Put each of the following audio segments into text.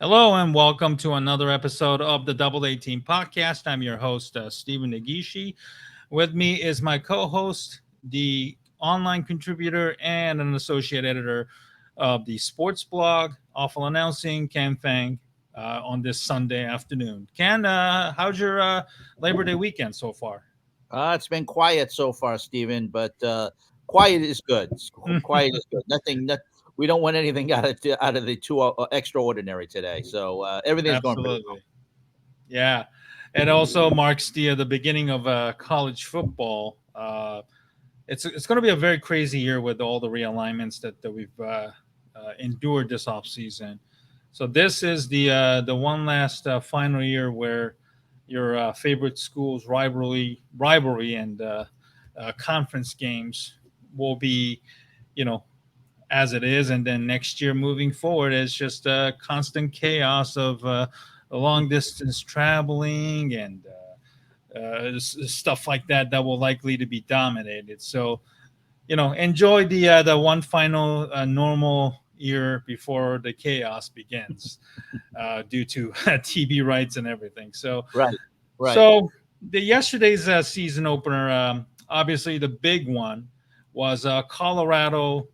Hello and welcome to another episode of the Double A Team Podcast. I'm your host, Steven Negishi. With me is my co host, the online contributor and an associate editor of the sports blog, Awful Announcing, Ken Fang, on this Sunday afternoon. Ken, how's your Labor Day weekend so far? It's been quiet so far, Steven, but quiet is good. Quiet is good. We don't want anything out of the too extraordinary today. So everything's going pretty well. Absolutely. Yeah. It also marks the beginning of college football. It's going to be a very crazy year with all the realignments that we've endured this off season. So this is the one last final year where your favorite schools rivalry and conference games will be, you know, as it is, and then next year moving forward is just constant chaos of long distance traveling and stuff like that will likely to be dominated. So enjoy the one final normal year before the chaos begins due to TV rights and everything. So Right, right. so the yesterday's season opener, obviously the big one was Colorado,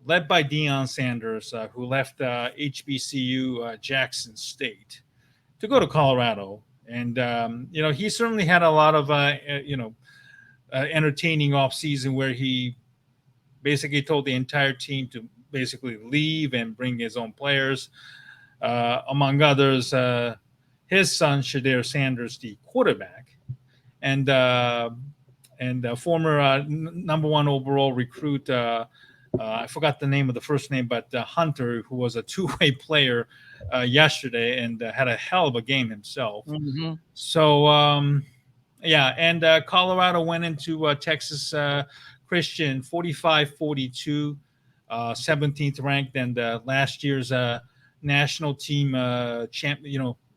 led by Deion Sanders, who left HBCU Jackson State to go to Colorado, and he certainly had a lot of entertaining off season where he basically told the entire team to basically leave and bring his own players, among others, his son Shadir Sanders, the quarterback, and former number one overall recruit. I forgot the name of the first name, but Hunter, who was a two-way player yesterday and had a hell of a game himself. hmm So yeah, and Colorado went into Texas Christian 45-42, 17th ranked, and last year's national team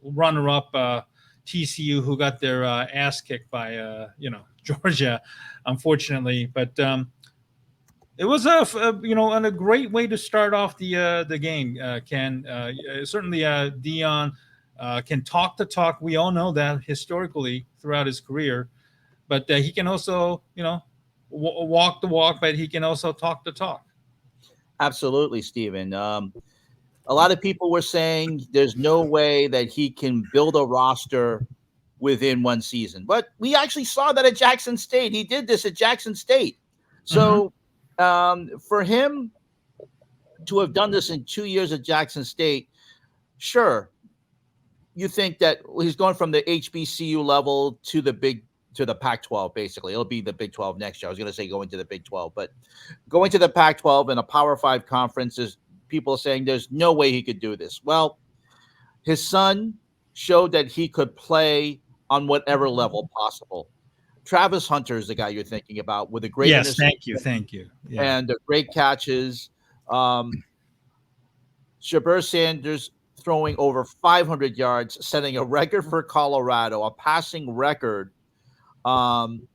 runner-up TCU, who got their ass kicked by Georgia, unfortunately. But it was a great way to start off the game. Ken, certainly Dion can talk the talk. We all know that historically throughout his career, but he can also walk the walk, but he can also talk the talk. Absolutely, Steven. A lot of people were saying there's no way that he can build a roster within one season, but we actually saw that at Jackson State. He did this at Jackson State. Hmm. So for him to have done this in 2 years at Jackson State, sure, you think that he's going from the HBCU level to the Pac-12. Basically, it'll be the Big 12 next year. I was going to say going to the Big 12, but going to the Pac-12 and a Power Five conference is people are saying there's no way he could do this. Well, his son showed that he could play on whatever level possible. Travis Hunter is the guy you're thinking about with a great Yes, interception thank you. Yeah. and the great catches. Um, Shaber Sanders throwing over 500 yards, setting a record for Colorado, a passing record. Um,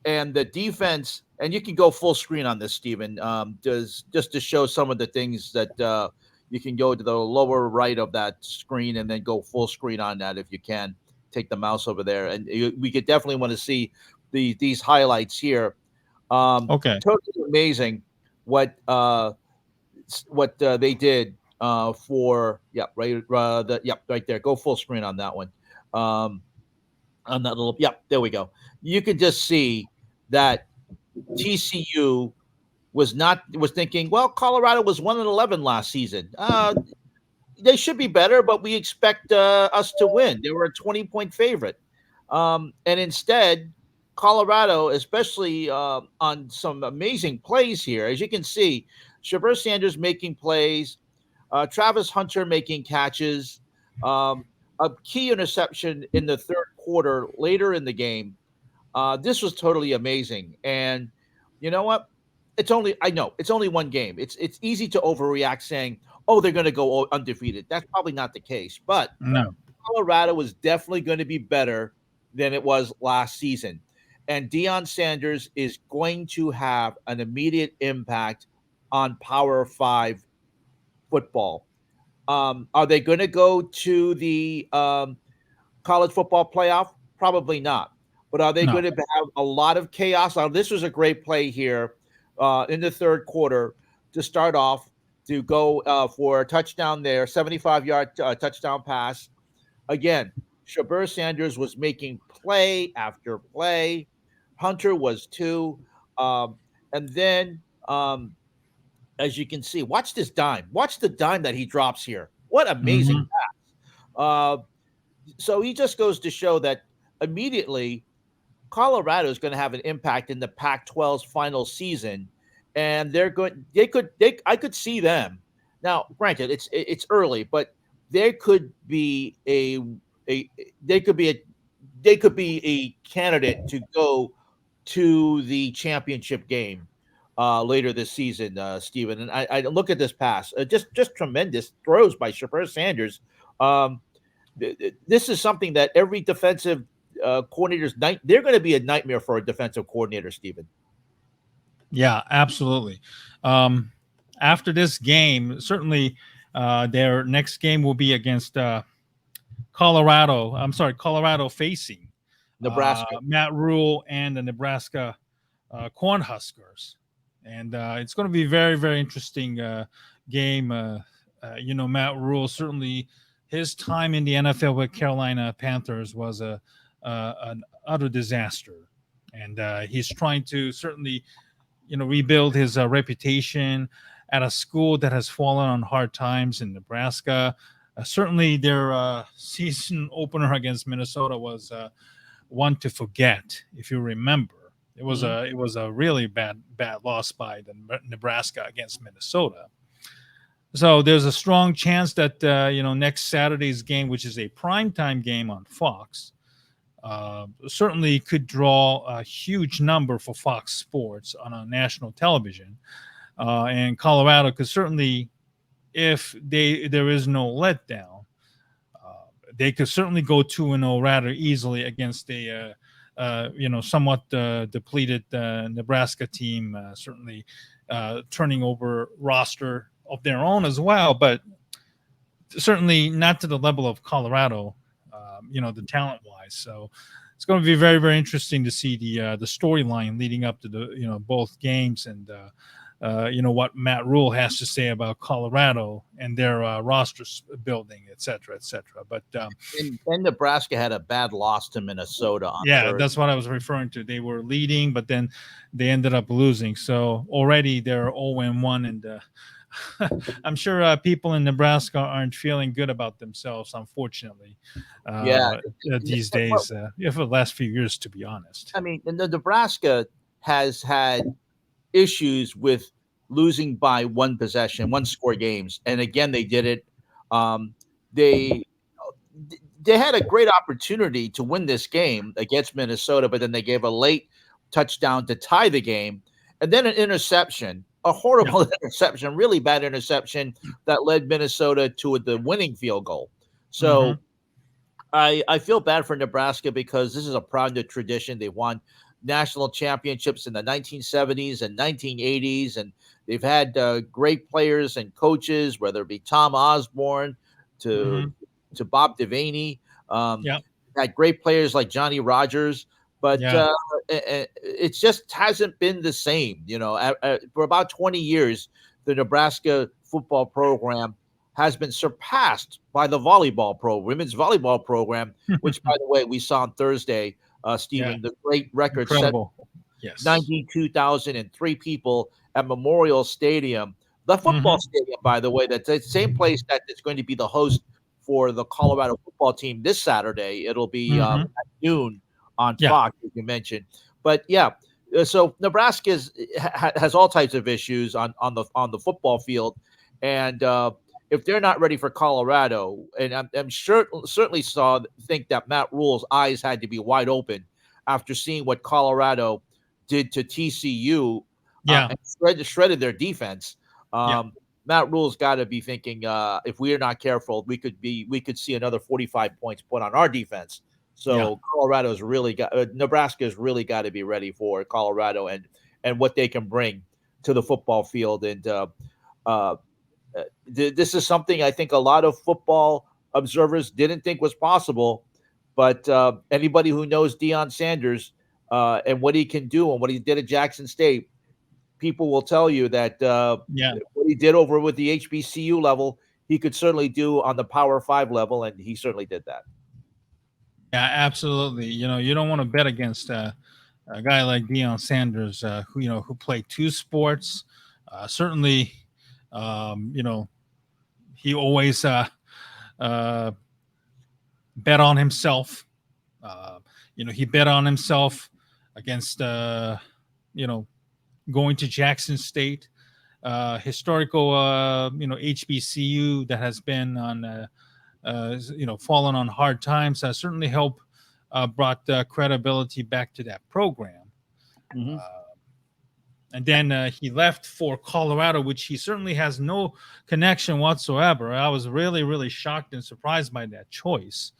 and the defense, and you can go full screen on this, Stephen, does just to show some of the things that you can go to the lower right of that screen and then go full screen on that if you can. Take the mouse over there, and we could definitely want to see these highlights here. Okay. Totally amazing what they did for right there. Go full screen on that one. Um, on that little there we go. You could just see that TCU was thinking, well, Colorado was 1-11 last season. They should be better, but we expect us to win. They were a 20-point favorite. And instead, Colorado, especially on some amazing plays here, as you can see, Shaver Sanders making plays, Travis Hunter making catches, a key interception in the third quarter later in the game. This was totally amazing. And you know what? I know it's only one game. It's easy to overreact saying, "Oh, they're going to go undefeated." That's probably not the case, but No. Colorado is definitely going to be better than it was last season. And Deion Sanders is going to have an immediate impact on Power Five football. Are they going to go to the college football playoff? Probably not. But are they No. going to have a lot of chaos? Now, this was a great play here in the third quarter to start off to go for a touchdown there, 75-yard touchdown pass. Again, Shabir Sanders was making play after play. Hunter was too. And then, as you can see, watch this dime. Watch the dime that he drops here. What amazing Hmm. pass. So he just goes to show that immediately Colorado is going to have an impact in the Pac-12's final season, and they're going. I could see them now. Granted, it's early, but there could be a they could be a they could be a candidate to go to the championship game later this season, Stephen. And I look at this pass, just tremendous throws by Shafir Sanders. Um, this is something that every defensive coordinator's night. They're going to be a nightmare for a defensive coordinator, Stephen. Yeah, absolutely. Um, After this game, certainly their next game will be against Colorado. I'm sorry, Colorado facing Nebraska. Matt Rule and the Nebraska Cornhuskers, and it's going to be very, very interesting game. Matt Rule, certainly his time in the NFL with Carolina Panthers was an utter disaster, and he's trying to certainly rebuild his reputation at a school that has fallen on hard times in Nebraska. Certainly, their season opener against Minnesota was one to forget. If you remember, it was a really bad loss by the Nebraska against Minnesota. So there's a strong chance that next Saturday's game, which is a primetime game on Fox, certainly could draw a huge number for Fox Sports on a national television. And Colorado could certainly, if there is no letdown, they could certainly go 2-0 rather easily against a somewhat depleted Nebraska team. Certainly turning over roster of their own as well, but certainly not to the level of Colorado. The talent wise. So it's going to be very, very interesting to see the storyline leading up to the both games, and what Matt Rule has to say about Colorado and their roster building, et cetera, et cetera. But and Nebraska had a bad loss to Minnesota on yeah, Thursday. that's what I was referring to. They were leading, but then they ended up losing. So already they're 0-1, and I'm sure people in Nebraska aren't feeling good about themselves, unfortunately, Yeah, these well, days, for the last few years, to be honest. I mean, the Nebraska has had issues with losing by one possession, one score games, and again they did it. Um, they they had a great opportunity to win this game against Minnesota, but then they gave a late touchdown to tie the game, and then an interception, a horrible interception, really bad interception that led Minnesota to the winning field goal. Hmm. So I feel bad for Nebraska because this is a proud tradition. They won national championships in the 1970s and 1980s, and they've had great players and coaches, whether it be Tom Osborne to Hmm. Bob Devaney. Yeah, Had great players like Johnny Rogers, but yeah, it just hasn't been the same. For about 20 years, the Nebraska football program has been surpassed by the women's volleyball program, which, by the way, we saw on Thursday, yeah, Stephen, the great record set, incredible. Yes. 92,003 people at Memorial Stadium. The football Hmm. stadium, by the way, that's the same place that is going to be the host for the Colorado football team this Saturday. It'll be at Hmm. noon on Yeah, Fox, as you mentioned. But yeah, so Nebraska has all types of issues on the football field, and if they're not ready for Colorado, and I'm sure certainly think that Matt Rule's eyes had to be wide open after seeing what Colorado did to TCU yeah, and shredded their defense. yeah, Matt Rule's got to be thinking if we are not careful, we could see another 45 points put on our defense. yeah, So Nebraska's really got to be ready for Colorado and what they can bring to the football field. And This is something I think a lot of football observers didn't think was possible, but anybody who knows Deion Sanders and what he can do and what he did at Jackson State, people will tell you that Yeah. what he did over with the HBCU level, he could certainly do on the Power 5 level, and he certainly did that. Yeah, absolutely. You don't want to bet against a guy like Deion Sanders, who played two sports. Certainly, he always uh, bet on himself. He bet on himself against, going to Jackson State, historical, HBCU that has been on, fallen on hard times. Certainly helped brought credibility back to that program. Mm-hmm. And then he left for Colorado, which he certainly has no connection whatsoever. I was really, really shocked and surprised by that choice.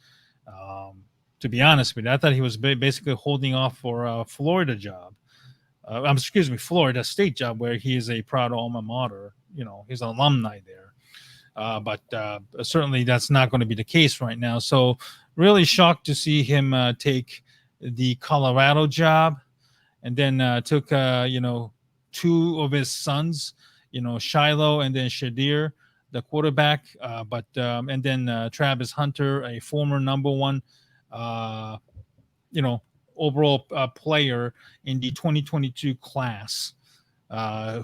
To be honest with you, I thought he was basically holding off for a Florida job. Florida State job, where he is a proud alma mater. He's an alumni there. But certainly that's not going to be the case right now. So really shocked to see him take the Colorado job, and then took two of his sons, Shiloh and then Shadir, the quarterback, and then Travis Hunter, a former number one, overall player in the 2022 class,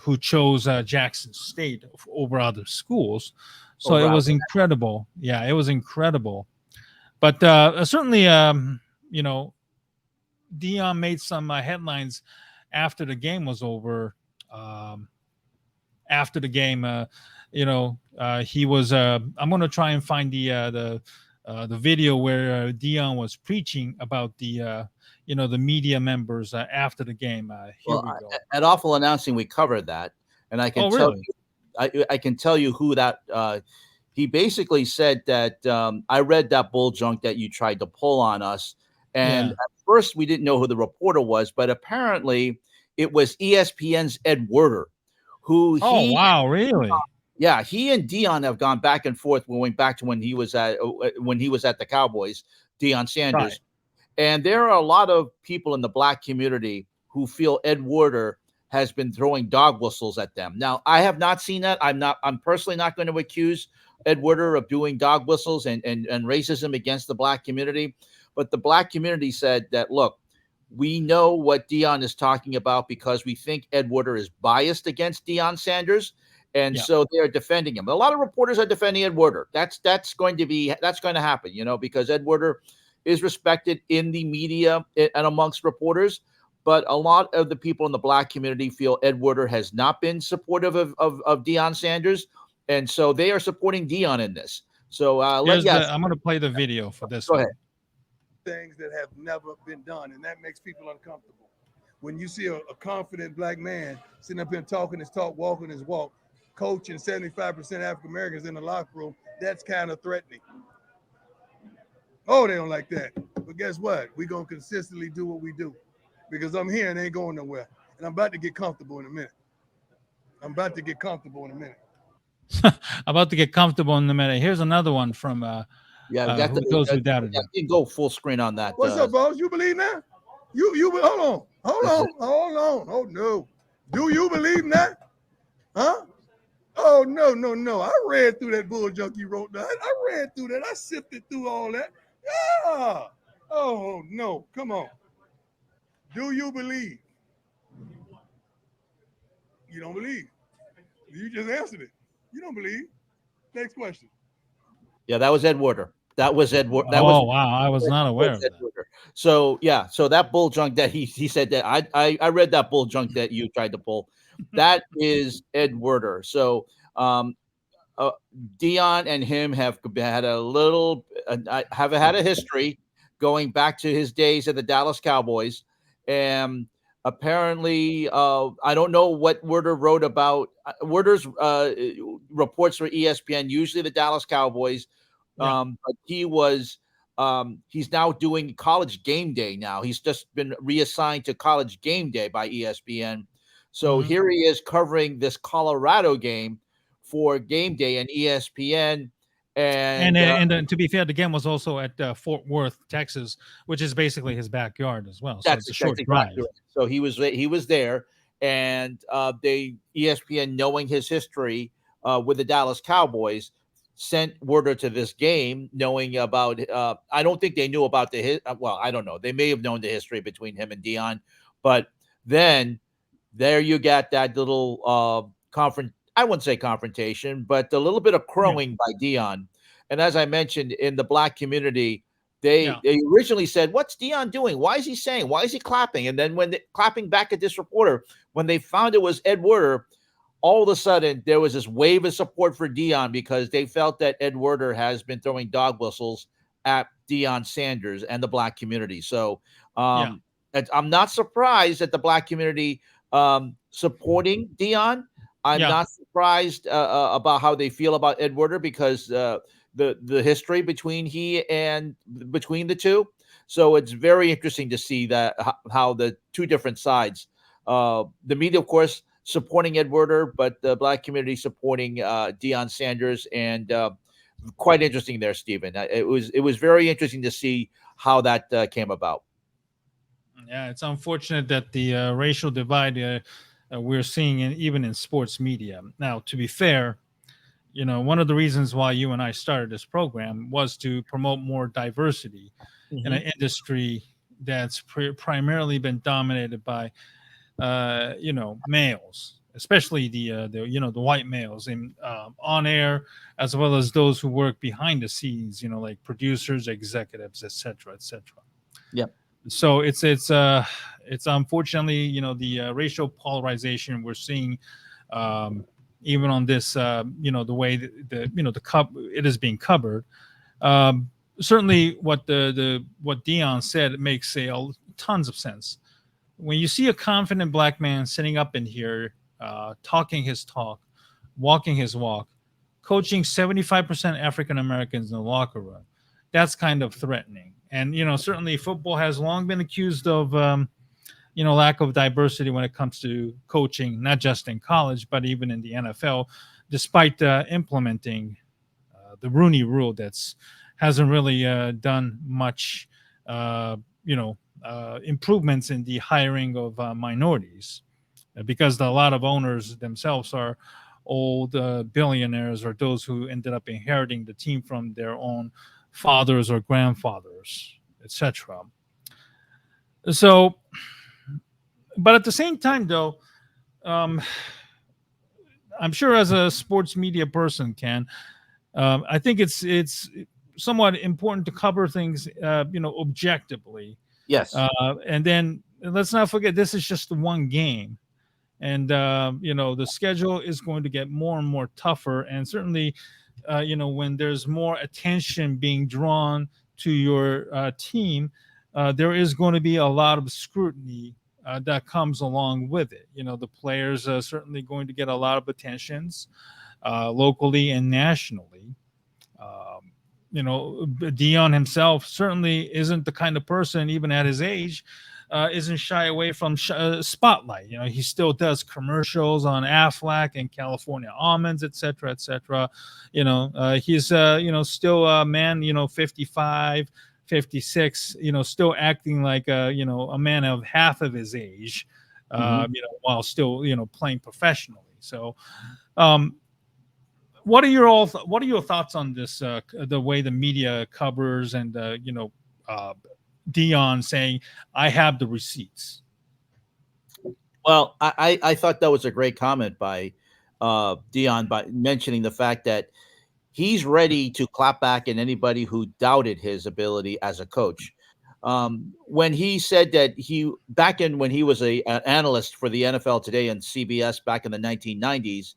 who chose Jackson State over other schools. So it was incredible. Yeah, it was incredible. But certainly, Deion made some headlines after the game was over. After the game, he was. I'm going to try and find the video where Deion was preaching about the media members after the game. Here we go. At Awful Announcing, we covered that, and I can tell you, I can tell you who that. He basically said that I read that bull junk that you tried to pull on us, and at first we didn't know who the reporter was, but apparently it was ESPN's Ed Werder, who. Oh wow, really? Yeah, he and Deion have gone back and forth going back to when he was at the Cowboys, Deion Sanders. Right. And there are a lot of people in the black community who feel Ed Werder has been throwing dog whistles at them. Now, I have not seen that. I'm personally not going to accuse Ed Werder of doing dog whistles and racism against the black community. But the black community said that, look, we know what Deion is talking about because we think Ed Werder is biased against Deion Sanders. And so they're defending him. A lot of reporters are defending Ed Werder. That's going to happen, because Ed Werder is respected in the media and amongst reporters. But a lot of the people in the black community feel Ed Werder has not been supportive of Deion Sanders. And so they are supporting Deion in this. So I'm going to play the video for this. Go ahead. Things that have never been done, and that makes people uncomfortable. When you see a confident black man sitting up here talking his talk, walking his walk, coaching 75% African Americans in the locker room, that's kind of threatening. Oh, they don't like that. But guess what? We're going to consistently do what we do because I'm here and ain't going nowhere. And I'm about to get comfortable in a minute. I'm about to get comfortable in a minute. Here's another one from we got Who Goes Without It. You can go full screen on that. What's up, boss? You believe now? You hold on. Oh no. Do you believe that? Huh? Oh no. I read through that bull junk you wrote down. I read through that. I sifted through all that. Yeah. Oh no. Come on. Do you believe? You don't believe. You just answered it. You don't believe. Next question. Yeah, that was Ed Werder. That was Ed Werder. Wow. I was not aware of that. So that bull junk that he said that I read that bull junk that you tried to pull. That is Ed Werder. So Deion and him have had a history going back to his days at the Dallas Cowboys, and apparently I don't know what Werder wrote about. Werder's reports for ESPN, usually the Dallas Cowboys. But he's now doing College Game Day now. He's just been reassigned to College Game Day by ESPN. So here he is covering this Colorado game for game day and ESPN. And to be fair, the game was also at Fort Worth, Texas, which is basically his backyard as well. So it's a short drive. Exactly right. So he was there, and ESPN, knowing his history with the Dallas Cowboys, sent Werder to this game, knowing about. I don't think they knew about well, I don't know. They may have known the history between him and Deion, but then there you got that little I wouldn't say confrontation, but a little bit of crowing by Deion. And as I mentioned, in the black community, they originally said, "What's Deion doing? Why is he saying? Why is he clapping?" And then clapping back at this reporter, when they found it was Ed Werder, all of a sudden there was this wave of support for Deion because they felt that Ed Werder has been throwing dog whistles at Deion Sanders and the black community. So I'm not surprised that the black community supporting Deion. I'm not surprised about how they feel about Ed Werder because the history between the two. So it's very interesting to see that how the two different sides, the media, of course, supporting Ed Werder, but the black community supporting Deion Sanders, and quite interesting there, Stephen. It was very interesting to see how that came about. Yeah, it's unfortunate that the racial divide we're seeing even in sports media. Now, to be fair, one of the reasons why you and I started this program was to promote more diversity in an industry that's primarily been dominated by, males, especially the white males on air, as well as those who work behind the scenes, like producers, executives, etc., etc. Yep. So it's unfortunately, the racial polarization we're seeing, even on this, the way it is being covered. Certainly, what Deion said, it makes tons of sense. When you see a confident black man sitting up in here, talking his talk, walking his walk, coaching 75% African Americans in the locker room, that's kind of threatening. And, certainly football has long been accused of, lack of diversity when it comes to coaching, not just in college, but even in the NFL, despite implementing the Rooney Rule hasn't really done much, improvements in the hiring of minorities, because a lot of owners themselves are old billionaires or those who ended up inheriting the team from their own fathers or grandfathers, etc. So, but at the same time, though, I'm sure as a sports media person, I think it's somewhat important to cover things, objectively. Yes. And then let's not forget, this is just one game. And, the schedule is going to get more and more tougher. And certainly, when there's more attention being drawn to your team, there is going to be a lot of scrutiny that comes along with it. The players are certainly going to get a lot of attentions locally and nationally. Deion himself certainly isn't the kind of person, even at his age, isn't shy away from spotlight. He still does commercials on Aflac and California almonds, etc., etc. He's still a man, 55, 56, still acting like a man of half of his age, while still playing professionally. So, what are your thoughts on this? The way the media covers and Deion saying, "I have the receipts." Well, I thought that was a great comment by Deion, by mentioning the fact that he's ready to clap back at anybody who doubted his ability as a coach. When he said that when he was an analyst for the NFL Today and CBS back in the 1990s,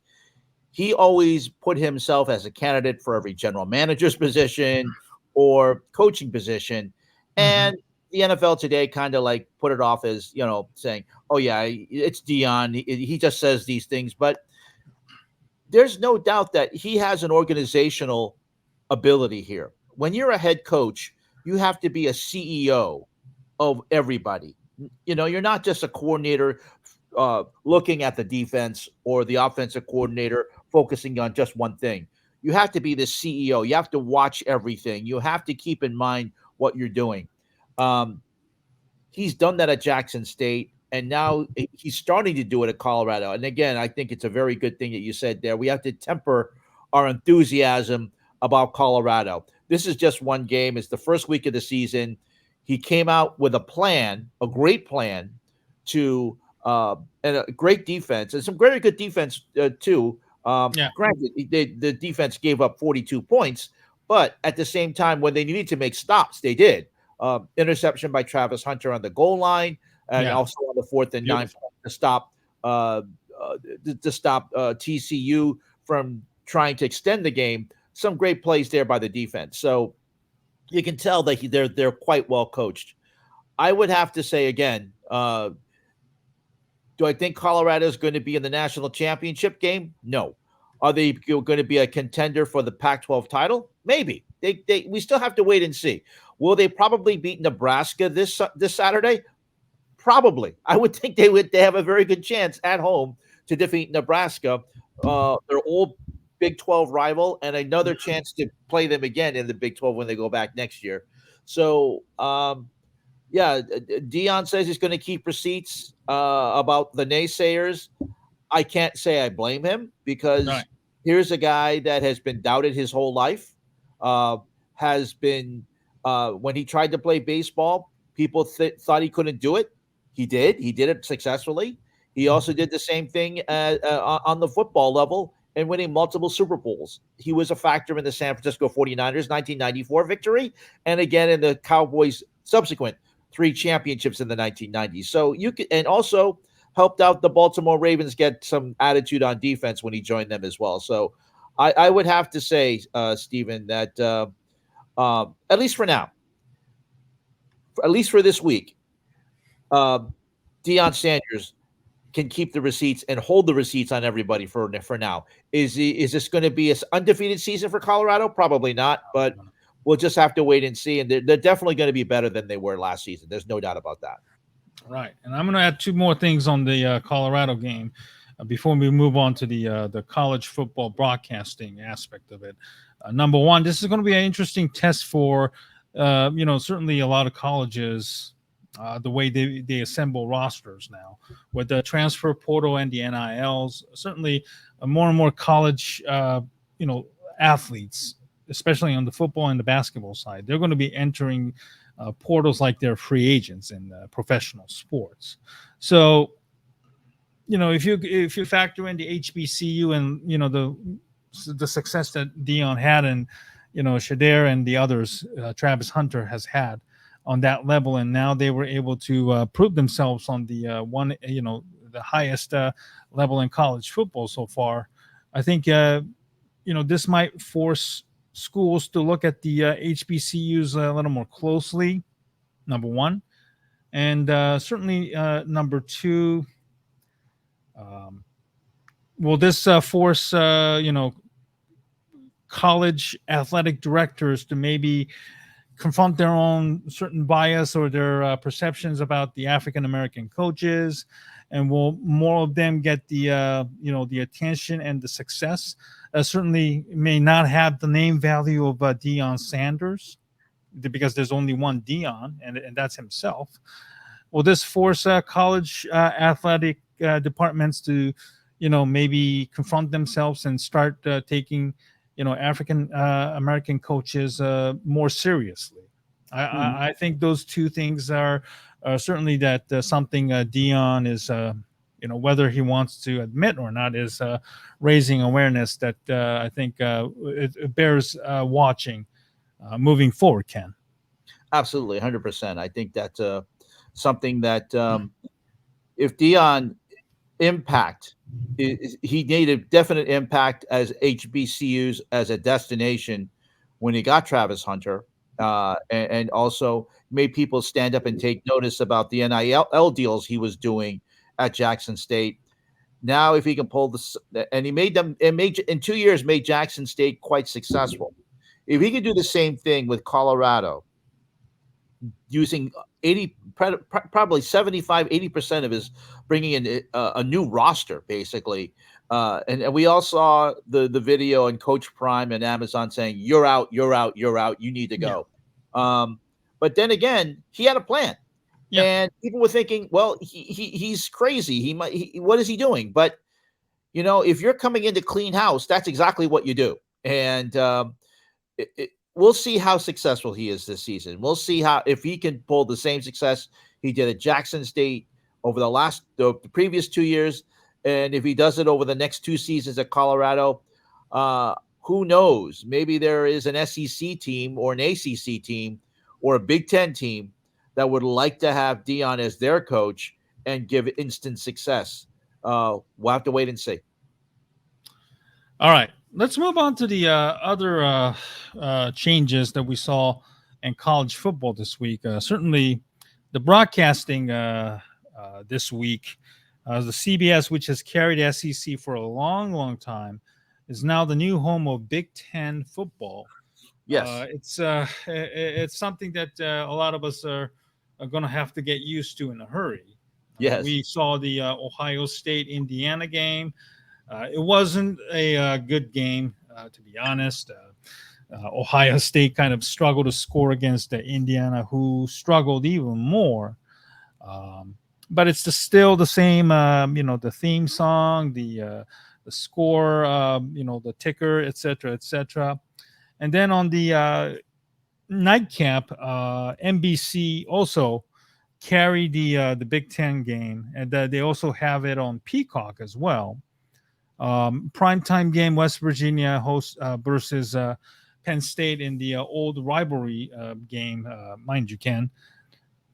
he always put himself as a candidate for every general manager's position or coaching position. And the NFL Today kind of like put it off as, saying, "Oh yeah, it's Deion. He just says these things." But there's no doubt that he has an organizational ability here. When you're a head coach, you have to be a CEO of everybody. You're not just a coordinator looking at the defense or the offensive coordinator focusing on just one thing. You have to be the CEO. You have to watch everything. You have to keep in mind what you're doing. Um, he's done that at Jackson State, and now he's starting to do it at Colorado. And again, I think it's a very good thing that you said there. We have to temper our enthusiasm about Colorado. This is just one game. It's the first week of the season. He came out with a plan, a great plan to and a great defense and some very good defense too. Yeah. Granted, the defense gave up 42 points, but at the same time, when they needed to make stops, they did. Interception by Travis Hunter on the goal line, and Yeah. also on the 4th and 9 to stop TCU from trying to extend the game. Some great plays there by the defense. So you can tell that they're quite well coached. I would have to say again, do I think Colorado is going to be in the national championship game? No. Are they going to be a contender for the Pac-12 title? Maybe. We still have to wait and see. Will they probably beat Nebraska this Saturday? Probably. I would think they have a very good chance at home to defeat Nebraska, their old Big 12 rival, and another chance to play them again in the Big 12 when they go back next year. So, yeah, Deion says he's going to keep receipts about the naysayers. I can't say I blame him because here's a guy that has been doubted his whole life, has been when he tried to play baseball, people thought he couldn't do it. He did. He did it successfully. He also did the same thing on the football level and winning multiple Super Bowls. He was a factor in the San Francisco 49ers 1994 victory and again in the Cowboys' subsequent 3 championships in the 1990s. So you could, and also helped out the Baltimore Ravens get some attitude on defense when he joined them as well. So I would have to say, Steven, that at least for now, at least for this week, Deion Sanders can keep the receipts and hold the receipts on everybody for now. Is this going to be an undefeated season for Colorado? Probably not, but we'll just have to wait and see. And they're definitely going to be better than they were last season. There's no doubt about that. Right. And I'm going to add 2 more things on the Colorado game before we move on to the college football broadcasting aspect of it. Number one, this is going to be an interesting test for, certainly a lot of colleges, the way they assemble rosters now with the transfer portal and the NILs. Certainly more and more college, athletes, especially on the football and the basketball side, they're going to be entering portals like they're free agents in professional sports. So, if you factor in the HBCU and the success that Deion had and Shader and the others, Travis Hunter has had on that level, and now they were able to prove themselves on the the highest level in college football so far. I think this might force schools to look at the HBCUs a little more closely, number one. And certainly number two, will this force, college athletic directors to maybe confront their own certain bias or their perceptions about the African-American coaches? And will more of them get the the attention and the success? Certainly may not have the name value of Deion Sanders because there's only one Deion, and that's himself. Will this force college athletic departments to, maybe confront themselves and start taking, African American coaches more seriously? I think those 2 things are certainly that something Deion is, whether he wants to admit or not, is raising awareness that I think it bears watching moving forward, Ken. Absolutely, 100%. I think that's something that if Deion impact, he made a definite impact as HBCUs as a destination when he got Travis Hunter, and also made people stand up and take notice about the NIL deals he was doing at Jackson State. Now, if he can pull this, and he made them, in 2 years made Jackson State quite successful. If he could do the same thing with Colorado, using probably 75-80% of his bringing in a new roster, basically. And we all saw the video and Coach Prime and Amazon saying, "You're out, you're out, you're out. You need to Yeah. go." But then again, he had a plan. Yeah. And people were thinking, well, he's crazy. What is he doing? But if you're coming into clean house, that's exactly what you do. And we'll see how successful he is this season. We'll see if he can pull the same success he did at Jackson State over the previous 2 years, and if he does it over the next 2 seasons at Colorado. Who knows? Maybe there is an SEC team or an ACC team or a Big Ten team that would like to have Deion as their coach and give instant success. We'll have to wait and see. All right, let's move on to the other changes that we saw in college football this week. Certainly, the broadcasting this week, the CBS, which has carried SEC for a long, long time, is now the new home of Big Ten football. Yes, it's something that a lot of us are going to have to get used to in a hurry. Yes, We saw the Ohio State-Indiana game. It wasn't a good game, to be honest. Ohio State kind of struggled to score against Indiana, who struggled even more. But it's still the same, the theme song, the score, the ticker, etc., etc. And then on the nightcap, NBC also carry the Big Ten game, and they also have it on Peacock as well. Primetime game, West Virginia hosts versus Penn State in the old rivalry game, mind you, Ken.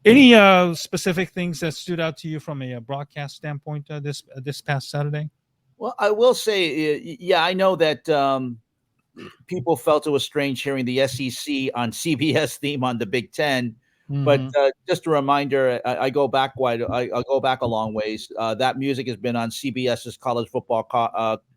Any specific things that stood out to you from a broadcast standpoint this past Saturday? Well, I will say, yeah, I know that people felt it was strange hearing the SEC on CBS theme on the Big Ten. Mm-hmm. But just a reminder, I go back I go back a long ways. That music has been on CBS's college football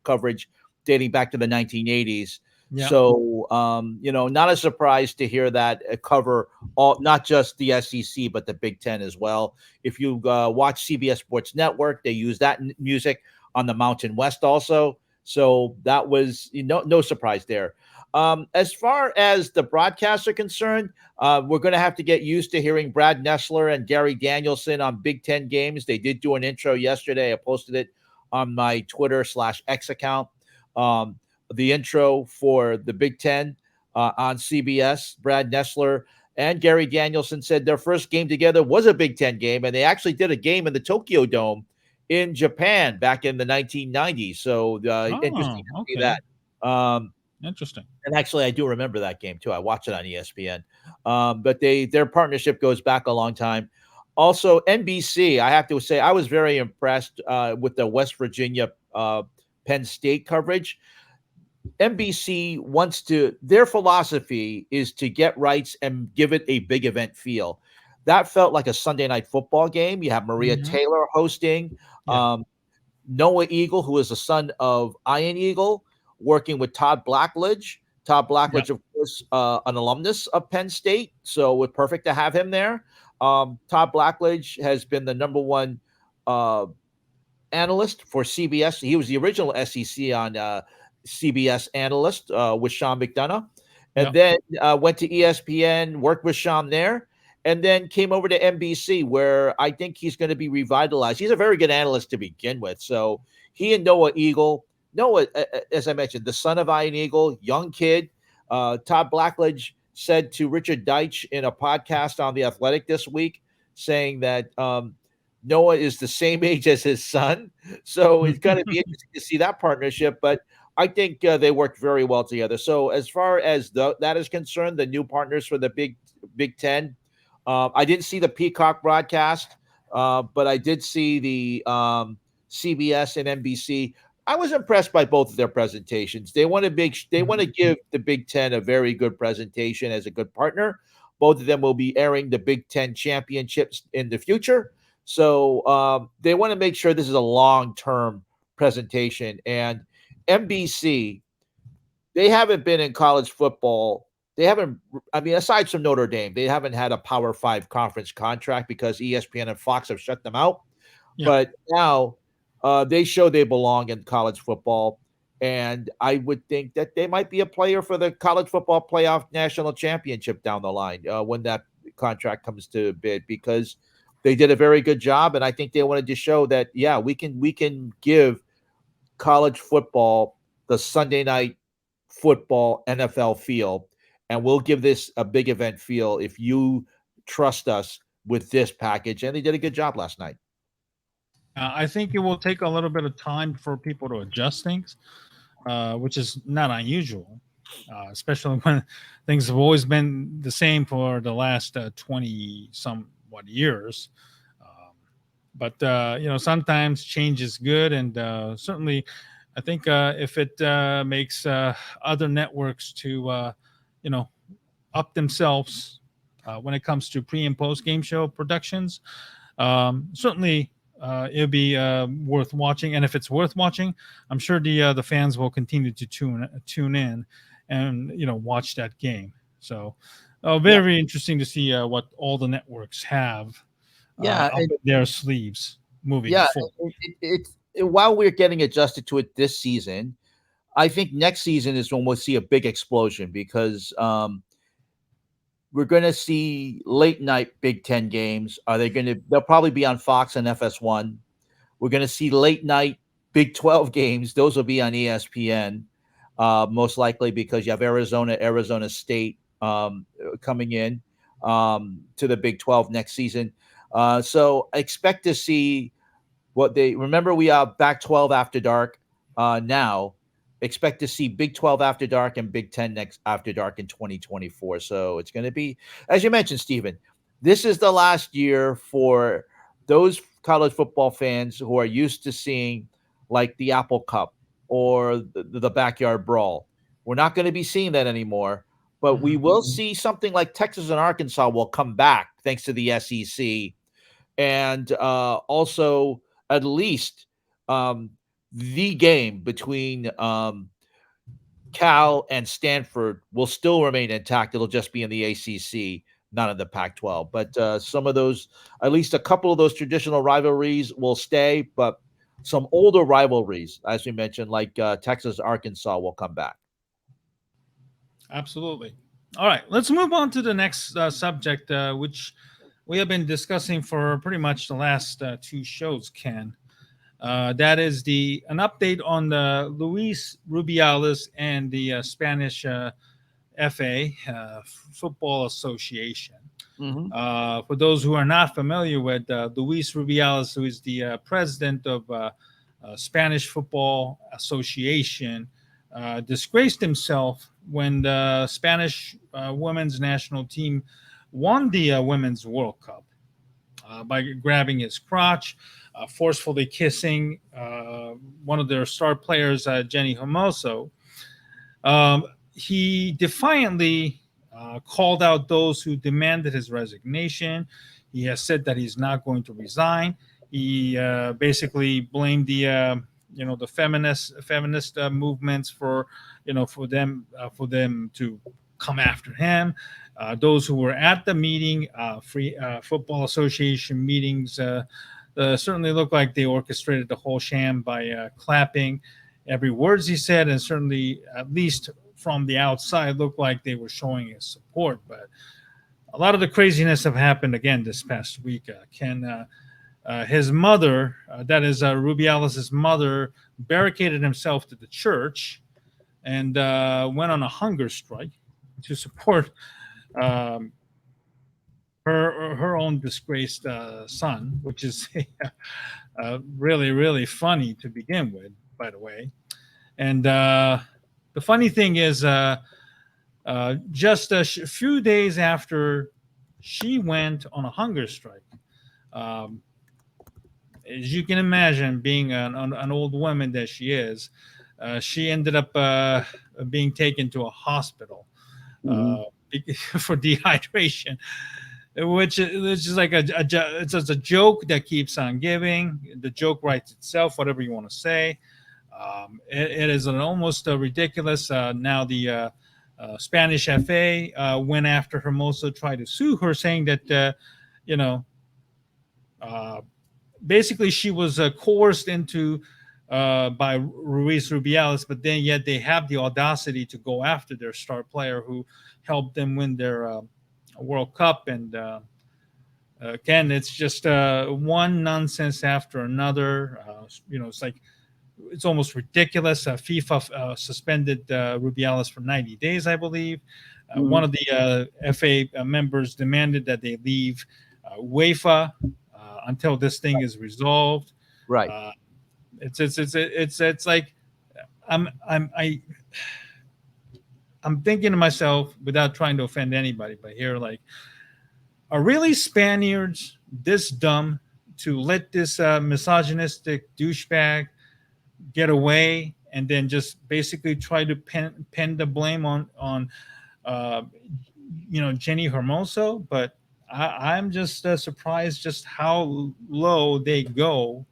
coverage dating back to the 1980s. Yeah. So, not a surprise to hear that cover not just the SEC, but the Big Ten as well. If you watch CBS Sports Network, they use that music on the Mountain West also. So that was no surprise there. As far as the broadcasts are concerned, we're going to have to get used to hearing Brad Nessler and Gary Danielson on Big Ten games. They did do an intro yesterday. I posted it on my Twitter/X account. The intro for the Big Ten on CBS, Brad Nessler and Gary Danielson said their first game together was a Big Ten game, and they actually did a game in the Tokyo Dome in Japan back in the 1990s. So interesting to see that. Interesting. And actually, I do remember that game too. I watched it on ESPN. But their partnership goes back a long time. Also, NBC, I have to say, I was very impressed with the West Virginia Penn State coverage. NBC their philosophy is to get rights and give it a big event feel. That felt like a Sunday night football game. You have Maria Taylor hosting, Noah Eagle, who is the son of Ian Eagle, working with Todd Blackledge. Todd Blackledge, of course, an alumnus of Penn State, so it was perfect to have him there. Todd Blackledge has been the number one analyst for CBS. He was the original SEC on CBS analyst with Sean McDonough, and then went to ESPN, worked with Sean there, and then came over to NBC, where I think he's going to be revitalized. He's a very good analyst to begin with. So he and Noah Eagle, as I mentioned, the son of Ian Eagle, young kid. Todd Blackledge said to Richard Deitch in a podcast on The Athletic this week, saying that Noah is the same age as his son. So it's going to be interesting to see that partnership. But I think they worked very well together. So as far as that is concerned, the new partners for the Big Ten, I didn't see the Peacock broadcast, but I did see the CBS and NBC. I was impressed by both of their presentations. They want to give the Big Ten a very good presentation as a good partner. Both of them will be airing the Big Ten championships in the future. So they want to make sure this is a long-term presentation. And NBC, they haven't been in college football they haven't. I mean, aside from Notre Dame, they haven't had a Power 5 conference contract because ESPN and Fox have shut them out. Yeah. But now they show they belong in college football. And I would think that they might be a player for the college football playoff national championship down the line when that contract comes to bid, because they did a very good job. And I think they wanted to show that, yeah, we can give college football the Sunday night football NFL feel. And we'll give this a big event feel if you trust us with this package. And they did a good job last night. I think it will take a little bit of time for people to adjust things, which is not unusual, especially when things have always been the same for the last 20 somewhat years. But sometimes change is good, and certainly, I think if it makes other networks to, up themselves when it comes to pre and post game show productions, certainly it'll be worth watching. And if it's worth watching, I'm sure the fans will continue to tune in and watch that game. So very interesting to see what all the networks have. Up their sleeves moving forward. While we're getting adjusted to it this season, I think next season is when we'll see a big explosion, because we're going to see late night Big Ten games. They'll probably be on Fox and FS1. We're going to see late night Big 12 games. Those will be on ESPN, most likely, because you have Arizona State coming in to the Big 12 next season. So expect to see remember we have Back 12 After Dark now. Expect to see Big 12 After Dark and Big 10 next After Dark in 2024. So it's going to be, as you mentioned, Steven, this is the last year for those college football fans who are used to seeing like the Apple Cup or the Backyard Brawl. We're not going to be seeing that anymore. But we will see something like Texas and Arkansas will come back thanks to the SEC. And also at least the game between Cal and Stanford will still remain intact. It'll just be in the ACC, not in the Pac-12. But some of those, at least a couple of those traditional rivalries will stay. But some older rivalries, as we mentioned, like Texas, Arkansas, will come back. Absolutely. All right, let's move on to the next subject, which we have been discussing for pretty much the last two shows, Ken. That is an update on the Luis Rubiales and the Spanish FA, Football Association. Mm-hmm. For those who are not familiar with Luis Rubiales, who is the president of Spanish Football Association, disgraced himself when the Spanish women's national team won the Women's World Cup by grabbing his crotch, forcefully kissing one of their star players, Jenni Hermoso. He defiantly called out those who demanded his resignation. He has said that he's not going to resign. He basically blamed the feminist movements for them to come after him. Those who were at the meeting, Free Football Association meetings, certainly looked like they orchestrated the whole sham by clapping every words he said, and certainly, at least from the outside, looked like they were showing his support. But a lot of the craziness have happened again this past week. His mother, that is Rubiales' mother, barricaded himself to the church and went on a hunger strike to support her own disgraced son, which is really, really funny to begin with, by the way. And the funny thing is, just a few days after she went on a hunger strike, as you can imagine, being an old woman that she is, she ended up being taken to a hospital for dehydration, which is like it's a joke that keeps on giving. The joke writes itself, whatever you want to say. It is an almost ridiculous. Now the Spanish FA went after Hermoso, tried to sue her, saying that you know uh, basically she was coerced into by Rubiales, but then yet they have the audacity to go after their star player who helped them win their World Cup. And again, it's just one nonsense after another. It's like it's almost ridiculous. FIFA suspended Rubiales for 90 days, I believe. One of the FA members demanded that they leave UEFA until this thing is resolved. Right. It's like I'm I'm I I'm thinking to myself, without trying to offend anybody, but here, like, are really Spaniards this dumb to let this misogynistic douchebag get away and then just basically try to pen the blame on uh, Jenni Hermoso? But I'm just surprised just how low they go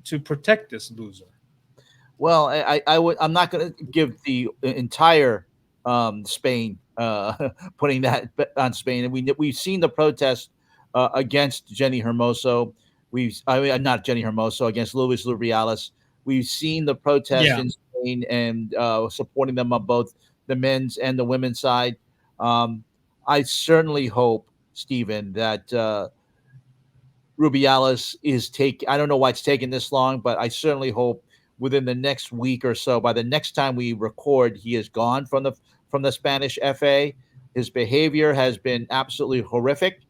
to protect this loser. Well, I'm not going to give the entire Spain putting that on Spain, and we've seen the protest against Jenni Hermoso. Not Jenni Hermoso, against Luis Rubiales. We've seen the protest Yeah. in Spain and supporting them on both the men's and the women's side. I certainly hope, Steven, that Rubiales is I don't know why it's taken this long, but I certainly hope within the next week or so, by the next time we record, he is gone from the Spanish FA. His behavior has been absolutely horrific,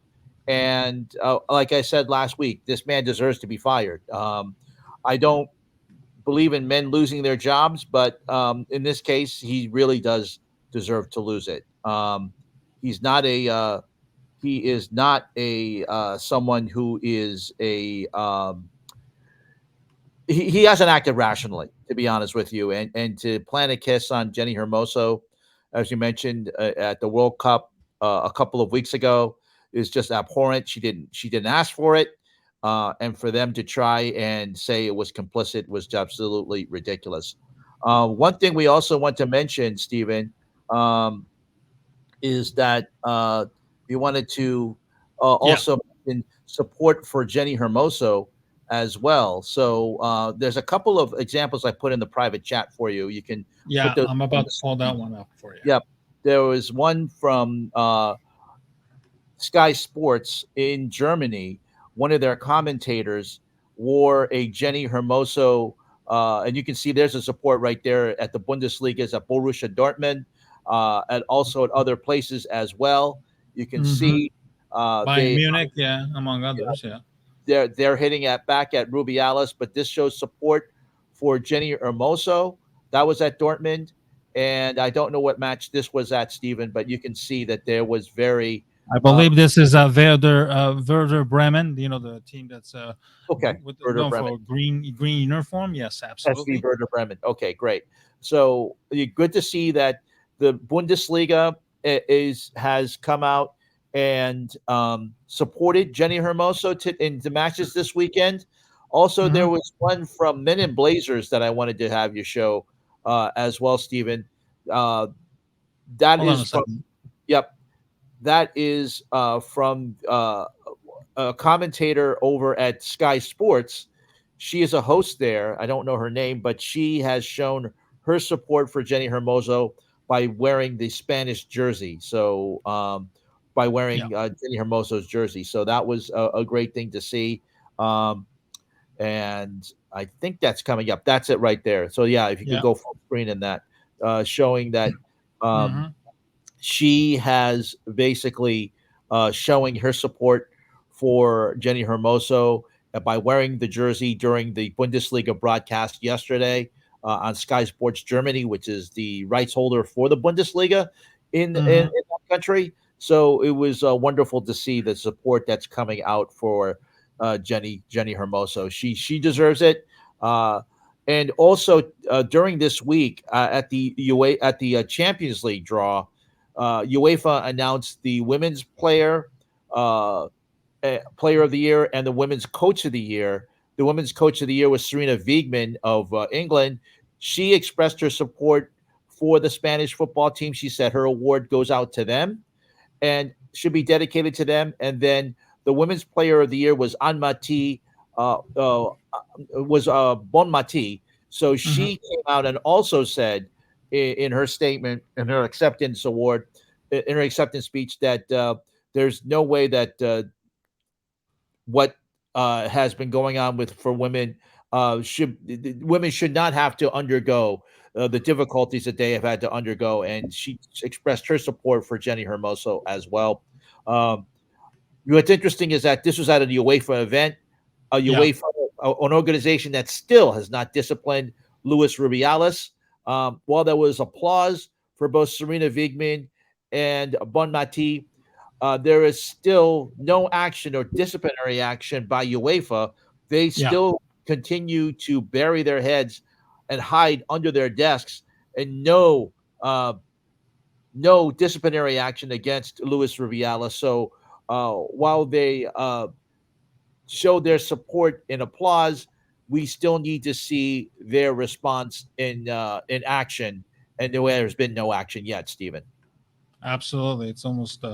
and like I said last week, this man deserves to be fired. I don't believe in men losing their jobs, but in this case, he really does deserve to lose it. He's not a he is not a someone who is a he hasn't acted rationally, to be honest with you, and to plant a kiss on Jenni Hermoso, as you mentioned at the World Cup a couple of weeks ago, is just abhorrent. She didn't ask for it, and for them to try and say it was complicit was absolutely ridiculous. One thing we also want to mention, Stephen, is that we wanted to also mention support for Jenni Hermoso as well. So there's a couple of examples I put in the private chat for you. You can Yeah, put those I'm about to pull that one up for you. Yep. There was one from Sky Sports in Germany. One of their commentators wore a Jenni Hermoso, and you can see there's a support right there at the Bundesliga, at Borussia Dortmund, and also at other places as well. You can see Bayern Munich, yeah, among others, yeah. They're hitting back at Rubiales, but this shows support for Jenni Hermoso. That was at Dortmund, and I don't know what match this was at, Stephen, but you can see that there was very. I believe this is Werder Bremen. The team that's Okay, Werder known Bremen. for green uniform. Yes, absolutely. SV Werder Bremen. Okay, great. So good to see that the Bundesliga has come out and supported Jenni Hermoso in the matches this weekend. Also, there was one from Men in Blazers that I wanted to have you show as well, Stephen. That is from. Yep, that is from a commentator over at Sky Sports. She is a host there. I don't know her name, but she has shown her support for Jenni Hermoso by wearing the Spanish jersey. So by wearing Jenni Hermoso's jersey. So that was a great thing to see. And I think that's coming up. That's it right there. So yeah, if you could go full screen in that, showing that she has basically showing her support for Jenni Hermoso by wearing the jersey during the Bundesliga broadcast yesterday on Sky Sports Germany, which is the rights holder for the Bundesliga in that country. So it was wonderful to see the support that's coming out for Jenni Hermoso. She deserves it. And also during this week at the Champions League draw, UEFA announced the women's player of the year and the women's coach of the year. The women's coach of the year was Serena Wiegman of England. She expressed her support for the Spanish football team. She said her award goes out to them and should be dedicated to them. And then the Women's Player of the Year was Bonmati. So she came out and also said in her statement, in her acceptance speech, that there's no way that what has been going on for women women should not have to undergo the difficulties that they have had to undergo. And she expressed her support for Jenni Hermoso as well. What's interesting is that this was at a UEFA event, UEFA, an organization that still has not disciplined Luis Rubiales. While there was applause for both Serena Wigman and Bonmati, there is still no action or disciplinary action by UEFA. They still continue to bury their heads and hide under their desks, and no disciplinary action against Luis Rubiales. So while they show their support and applause, we still need to see their response in action, and there's been no action yet, Steven. Absolutely, it's almost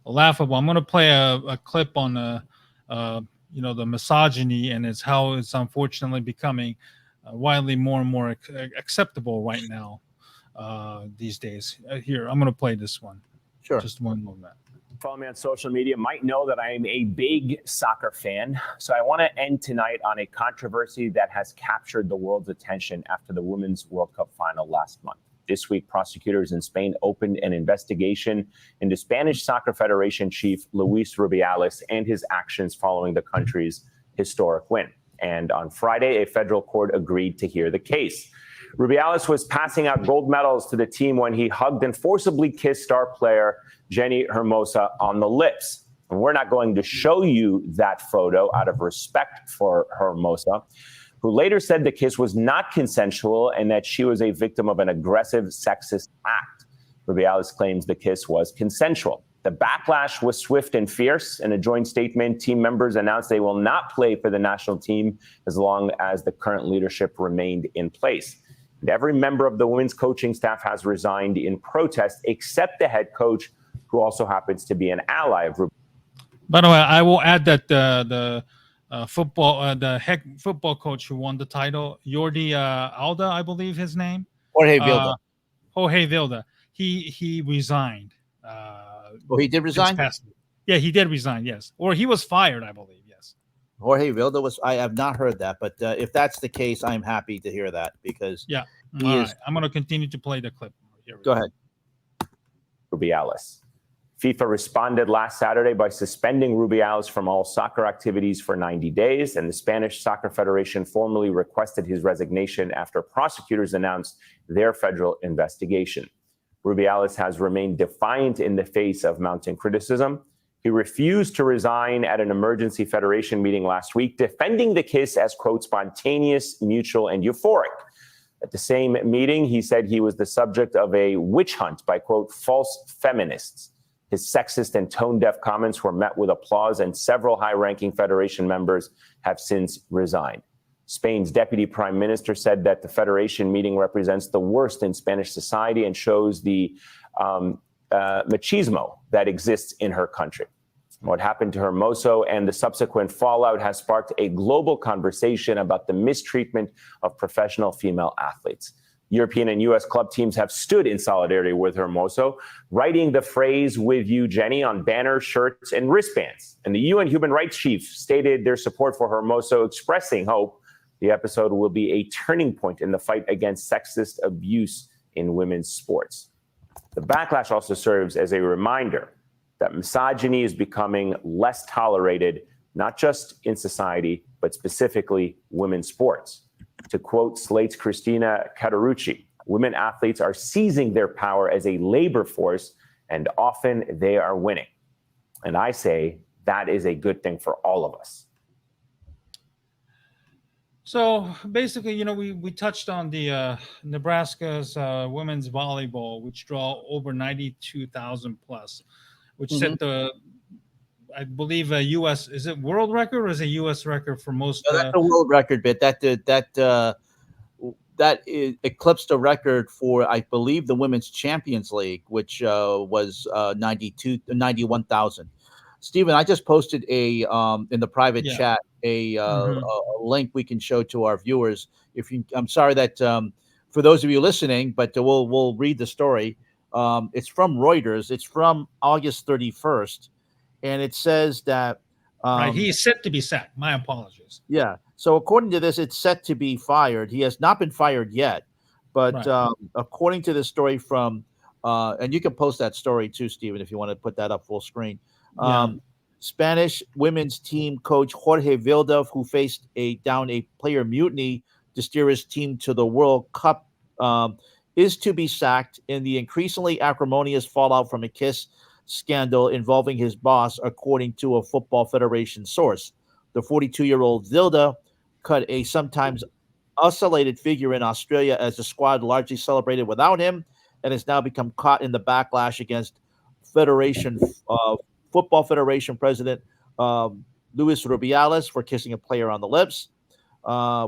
laughable. I'm going to play a clip on the misogyny, and it's how it's unfortunately becoming widely more and more acceptable right now these days. Here, I'm going to play this one. Sure. Just one moment. Follow me on social media might know that I am a big soccer fan. So I want to end tonight on a controversy that has captured the world's attention after the Women's World Cup final last month. This week, prosecutors in Spain opened an investigation into Spanish Soccer Federation chief Luis Rubiales and his actions following the country's historic win. And on Friday, a federal court agreed to hear the case. Rubiales was passing out gold medals to the team when he hugged and forcibly kissed star player Jenni Hermoso on the lips. And we're not going to show you that photo out of respect for Hermoso, who later said the kiss was not consensual and that she was a victim of an aggressive sexist act. Rubiales claims the kiss was consensual. The backlash was swift and fierce. In a joint statement, team members announced they will not play for the national team as long as the current leadership remained in place. And every member of the women's coaching staff has resigned in protest, except the head coach, who also happens to be an ally of Rubiales. By the way, I will add that the head football coach who won the title, Jordi Alda, I believe his name. Jorge Vilda. Jorge Vilda. He resigned. He did resign? Yeah, he did resign, yes. Or he was fired, I believe, yes. Jorge Vilda was, I have not heard that, but if that's the case, I'm happy to hear that because right. I'm going to continue to play the clip. Go ahead. Rubiales. FIFA responded last Saturday by suspending Rubiales from all soccer activities for 90 days, and the Spanish Soccer Federation formally requested his resignation after prosecutors announced their federal investigation. Rubiales has remained defiant in the face of mounting criticism. He refused to resign at an emergency federation meeting last week, defending the kiss as, quote, spontaneous, mutual, and euphoric. At the same meeting, he said he was the subject of a witch hunt by, quote, false feminists. His sexist and tone-deaf comments were met with applause, and several high-ranking federation members have since resigned. Spain's deputy prime minister said that the federation meeting represents the worst in Spanish society and shows the machismo that exists in her country. What happened to Hermoso and the subsequent fallout has sparked a global conversation about the mistreatment of professional female athletes. European and U.S. club teams have stood in solidarity with Hermoso, writing the phrase "with you, Jenny" on banners, shirts, and wristbands. And the UN human rights chief stated their support for Hermoso, expressing hope the episode will be a turning point in the fight against sexist abuse in women's sports. The backlash also serves as a reminder that misogyny is becoming less tolerated, not just in society, but specifically women's sports. To quote Slate's Christina Catarucci, women athletes are seizing their power as a labor force, and often they are winning. And I say that is a good thing for all of us. So basically, we touched on the Nebraska's women's volleyball, which draw over 92,000 plus, which set the, I believe, a U.S. is it world record or is it U.S. record for most? No, that's a world record, but eclipsed a record for, I believe, the Women's Champions League, which was 91,000. Stephen, I just posted in the private Yeah. chat a link we can show to our viewers. I'm sorry that for those of you listening, but we'll read the story. It's from Reuters. It's from August 31st, and it says that Right. He is set to be sacked. My apologies. yeah. So according to this, it's set to be fired. He has not been fired yet, but Right. According to this story from, and you can post that story too, Stephen, if you want to put that up full screen. Yeah. Spanish women's team coach Jorge Vilda, who faced a player mutiny to steer his team to the World Cup, is to be sacked in the increasingly acrimonious fallout from a kiss scandal involving his boss, according to a Football Federation source. The 42-year-old Vilda cut a sometimes oscillated figure in Australia as the squad largely celebrated without him, and has now become caught in the backlash against Football Federation President Luis Rubiales for kissing a player on the lips.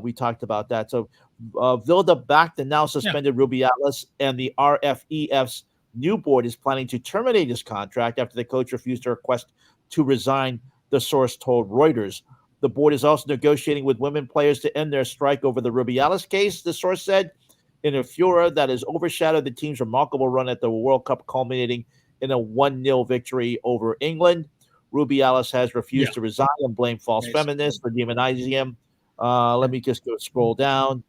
We talked about that. So Vilda backed the now suspended Rubiales, and the RFEF's new board is planning to terminate his contract after the coach refused a request to resign, the source told Reuters. The board is also negotiating with women players to end their strike over the Rubiales case, the source said, in a furor that has overshadowed the team's remarkable run at the World Cup, culminating in a 1-0 victory over England. Rubiales has refused to resign and blamed false feminists for demonizing him. Let me just scroll down.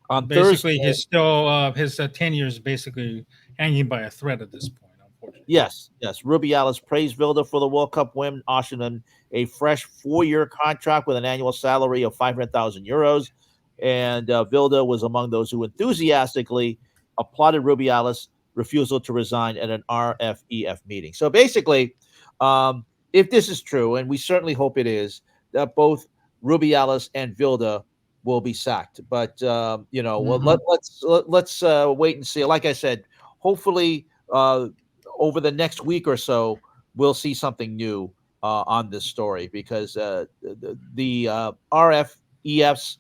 On basically, Thursday, his tenure is basically hanging by a thread at this point. Yes. Rubiales praised Vilda for the World Cup win, offering him a fresh 4-year contract with an annual salary of 500,000 euros. And Vilda was among those who enthusiastically applauded Rubiales' refusal to resign at an RFEF meeting. So basically, if this is true, and we certainly hope it is, that both Rubiales and Vilda will be sacked. But well, let's wait and see. Like I said, hopefully over the next week or so, we'll see something new on this story, because the RFEF's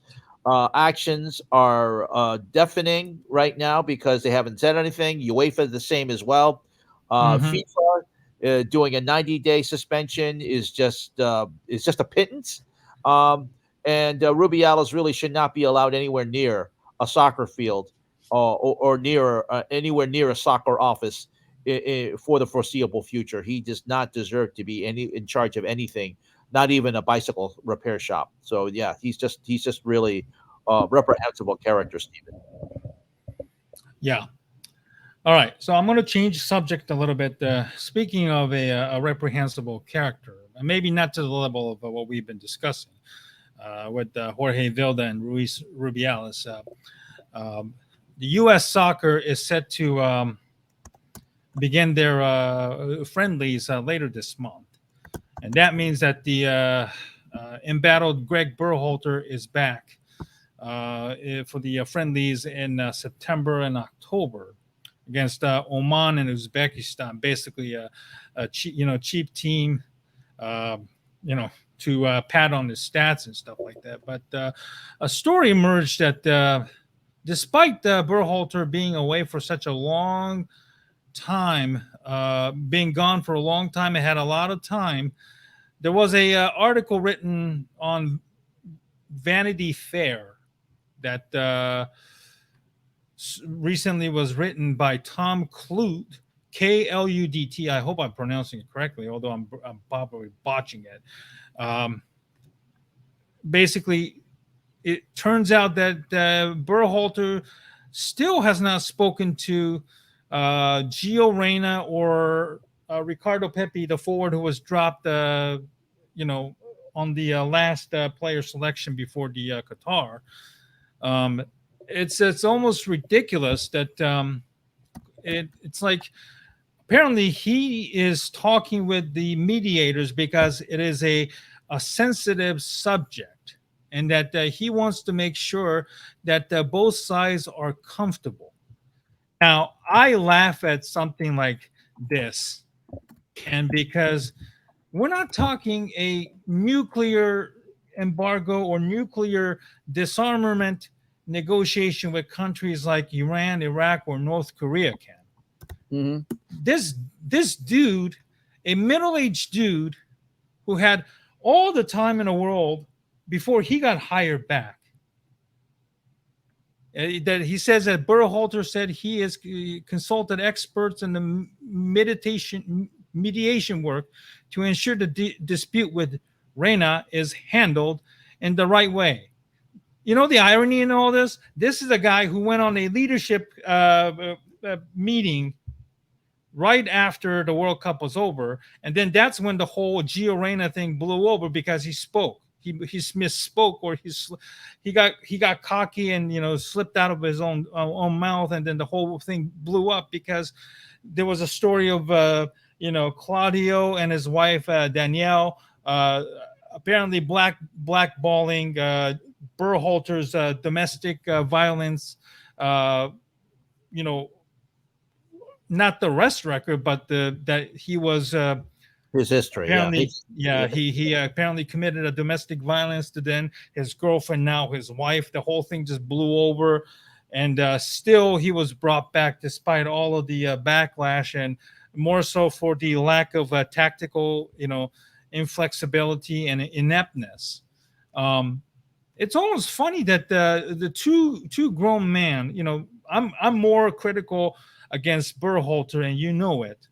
actions are deafening right now because they haven't said anything. UEFA is the same as well. FIFA doing a 90-day suspension is just a pittance. And Rubiales really should not be allowed anywhere near a soccer field or near anywhere near a soccer office for the foreseeable future. He does not deserve to be in charge of anything, not even a bicycle repair shop. So yeah, he's just really reprehensible character, Stephen. Yeah. All right. So I'm going to change subject a little bit. Speaking of a reprehensible character, maybe not to the level of what we've been discussing with Jorge Vilda and Luis Rubiales. The U.S. soccer is set to begin their friendlies later this month. And that means that the embattled Greg Berhalter is back for the friendlies in September and October against Oman and Uzbekistan. Basically, a cheap team, to pat on his stats and stuff like that. But a story emerged that despite Berhalter being away for such a long time, being gone for a long time, it had a lot of time. There was a article written on Vanity Fair that recently was written by Tom Kludt, Kludt. I hope I'm pronouncing it correctly, although I'm probably botching it. Basically, it turns out that Berhalter still has not spoken to Gio Reyna or Ricardo Pepi, the forward who was dropped, on the last player selection before the Qatar. It's almost ridiculous that it's like apparently he is talking with the mediators because it is a sensitive subject, and that he wants to make sure that both sides are comfortable. Now, I laugh at something like this, and because we're not talking a nuclear embargo or nuclear disarmament negotiation with countries like Iran, Iraq, or North Korea can. This dude, a middle-aged dude who had all the time in the world before he got hired back, that he says that Berhalter said he has consulted experts in the mediation work to ensure the dispute with Reyna is handled in the right way. You know the irony in all this? This is a guy who went on a leadership meeting right after the World Cup was over, and then that's when the whole Gio Reyna thing blew over because he spoke. He misspoke, or he got cocky and slipped out of his own mouth, and then the whole thing blew up because there was a story of Claudio and his wife Danielle apparently blackballing Berhalter's domestic violence, not the arrest record, but that he was his history. Apparently, he apparently committed a domestic violence to then his girlfriend, now his wife. The whole thing just blew over, and still he was brought back despite all of the backlash, and more so for the lack of tactical, inflexibility and ineptness. It's almost funny that the two grown men, I'm more critical against Berhalter, and it,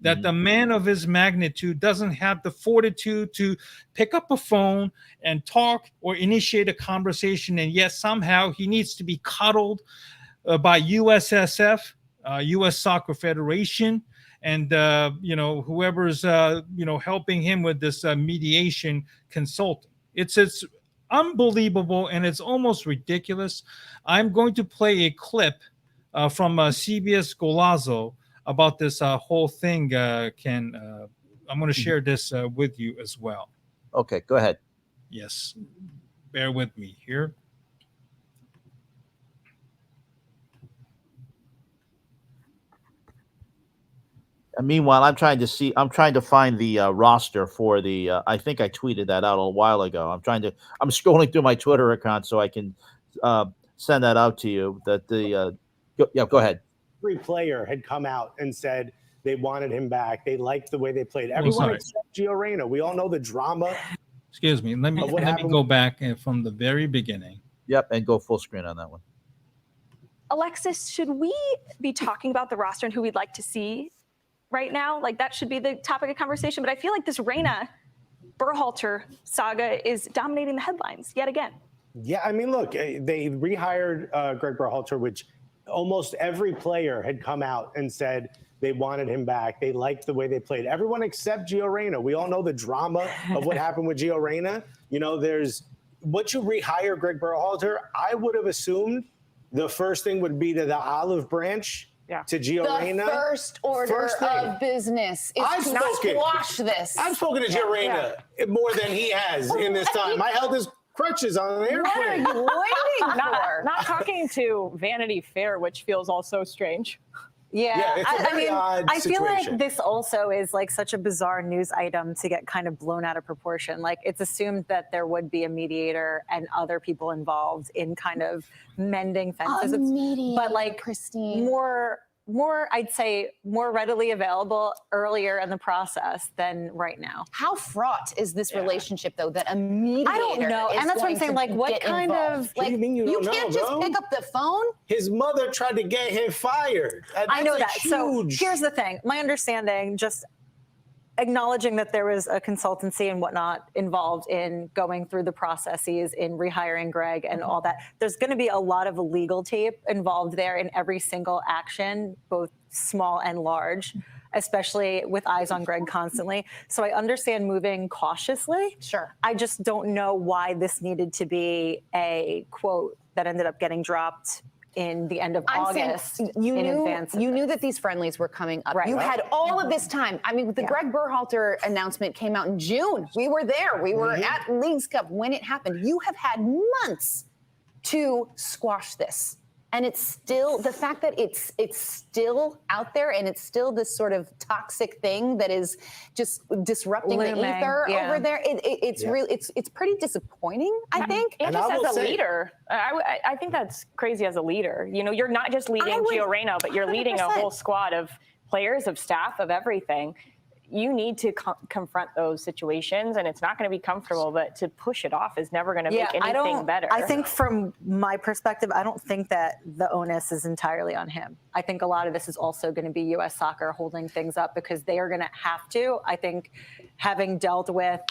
that the man of his magnitude doesn't have the fortitude to pick up a phone and talk or initiate a conversation, and yet somehow he needs to be coddled by USSF, U.S. Soccer Federation, and whoever's helping him with this mediation consulting. It's unbelievable, and it's almost ridiculous. I'm going to play a clip from CBS Golazo about this whole thing, Ken. I'm going to share this with you as well. Okay, go ahead. Yes, bear with me here. And meanwhile, I'm trying to find the roster for the. I think I tweeted that out a while ago. I'm scrolling through my Twitter account so I can send that out to you. That go ahead. Every player had come out and said they wanted him back. They liked the way they played. Everyone except Gio Reyna. We all know the drama. Excuse me. Let me go back from the very beginning. Yep, and go full screen on that one. Alexis, should we be talking about the roster and who we'd like to see right now? Like, that should be the topic of conversation. But I feel like this Reyna Berhalter saga is dominating the headlines yet again. Yeah, I mean, look, they rehired Greg Berhalter, which almost every player had come out and said they wanted him back. They liked the way they played. Everyone except Gio Reyna. We all know the drama of what happened with Gio Reyna. There's what you rehire Greg Berhalter. I would have assumed the first thing would be to the olive branch to Gio Reyna. The first order of business is to squash this. I've spoken to Gio Reyna more than he has in this time. I held his crutches on an airplane. What are you waiting for? Not talking to Vanity Fair, which feels also strange. Yeah, it's a very odd I feel situation. like this also is like such a bizarre news item to get kind of blown out of proportion. Like, it's assumed that there would be a mediator and other people involved in kind of mending fences. But like Christine, more, I'd say, more readily available earlier in the process than right now. how fraught is this relationship, though, that a mediator I don't know, is and that's what I'm going saying. to Like, what get kind involved? of What do you mean you don't can't know, just bro? pick up the phone. His mother tried to get him fired. I know that. Huge. So here's the thing. My understanding, just acknowledging that there was a consultancy and whatnot involved in going through the processes in rehiring Greg and all that. There's going to be a lot of legal tape involved there in every single action, both small and large, especially with eyes on Greg constantly. So I understand moving cautiously. Sure. I just don't know why this needed to be a quote that ended up getting dropped in the end of August. You in knew advance of you knew this. that these friendlies were coming up. Right. You had all of this time. I mean, the Greg Berhalter announcement came out in June. We were there. We were at Leagues Cup when it happened. You have had months to squash this. And it's still the fact that it's still out there, and it's still this sort of toxic thing that is just disrupting the ether over there. It's really it's pretty disappointing, I think. And just as a leader, I think that's crazy as a leader. You know, you're not just leading Gio Reyna, but you're leading a whole squad of players, of staff, of everything. You need to confront those situations, and it's not going to be comfortable, but to push it off is never going to make anything better. I think from my perspective, I don't think that the onus is entirely on him. I think a lot of this is also going to be U.S. Soccer holding things up, because they are going to have to. I think, having dealt with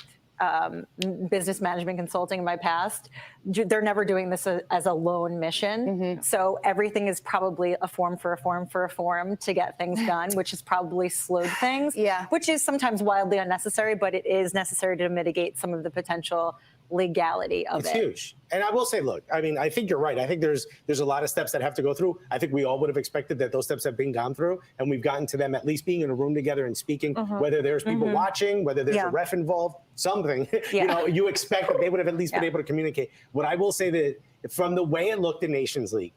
business management consulting in my past, they're never doing this as a lone mission. So everything is probably a form for a form for a form to get things done, which has probably slowed things, which is sometimes wildly unnecessary, but it is necessary to mitigate some of the potential legality of it. It's huge. And I will say, look, I mean, I think you're right. I think there's a lot of steps that have to go through. I think we all would have expected that those steps have been gone through, and we've gotten to them at least being in a room together and speaking, whether there's people watching, whether there's a ref involved, something, you know, you expect that they would have at least been able to communicate. What I will say that from the way it looked in Nations League,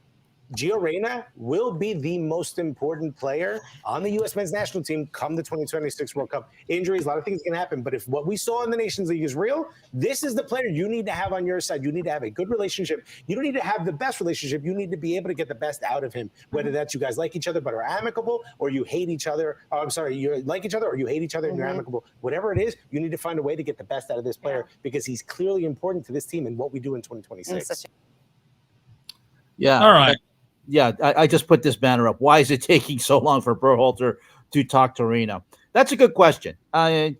Gio Reyna will be the most important player on the U.S. men's national team come the 2026 World Cup. Injuries, a lot of things can happen. But if what we saw in the Nations League is real, this is the player you need to have on your side. You need to have a good relationship. You don't need to have the best relationship. You need to be able to get the best out of him, whether that's you guys like each other but are amicable, or you hate each other. You like each other or you hate each other and you're amicable. Whatever it is, you need to find a way to get the best out of this player because he's clearly important to this team and what we do in 2026. Yeah. All right. Yeah, I just put this banner up. Why is it taking so long for Berhalter to talk to Reyna? That's a good question. Reyna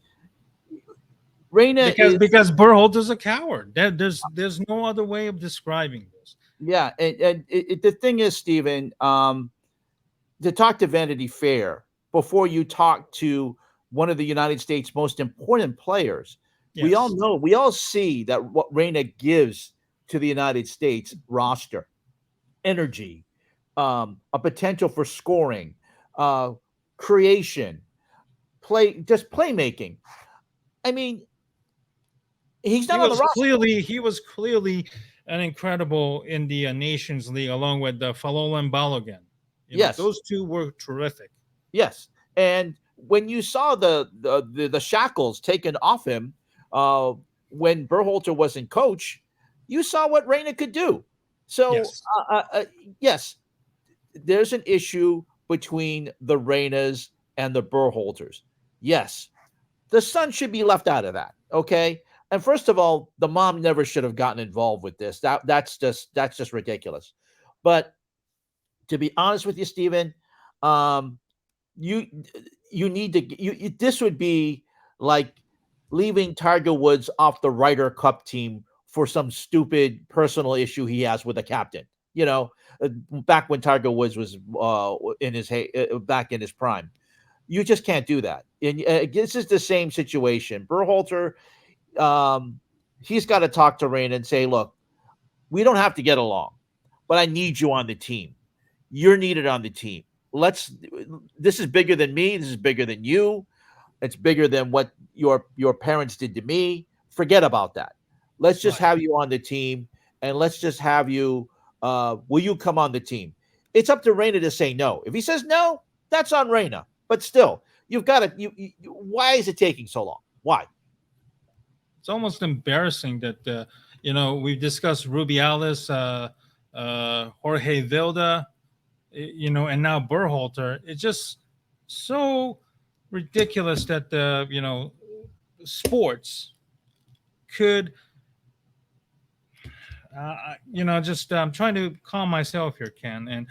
because Berhalter's a coward. There's no other way of describing this. Yeah, and the thing is, Steven, to talk to Vanity Fair before you talk to one of the United States' most important players, we all know, we all see that what Reyna gives to the United States roster, energy, a potential for scoring, creation, playmaking. I mean, he's not on the roster. He was clearly an incredible in the Nations League, along with Falola and Balogun. Yes, those two were terrific. Yes, and when you saw the shackles taken off him when Berhalter wasn't coach, you saw what Reyna could do. So yes, there's an issue between the Reynas and the Berhalters. Yes, the son should be left out of that. Okay, and first of all, the mom never should have gotten involved with this. That's just ridiculous. But to be honest with you, Steven, you need to. This would be like leaving Tiger Woods off the Ryder Cup team for some stupid personal issue he has with a captain. You know, back when Tiger Woods was back in his prime. You just can't do that. And this is the same situation. Berhalter, he's got to talk to Reyna and say, look, we don't have to get along, but I need you on the team. You're needed on the team. This is bigger than me. This is bigger than you. It's bigger than what your parents did to me. Forget about that. Let's just have you on the team, and let's just have you. Will you come on the team? It's up to Reyna to say no. If he says no, that's on Reyna. But still, you've got to. Why is it taking so long? Why? It's almost embarrassing that we've discussed Rubiales, Jorge Vilda, and now Berhalter. It's just so ridiculous that sports could. I'm trying to calm myself here, Ken. And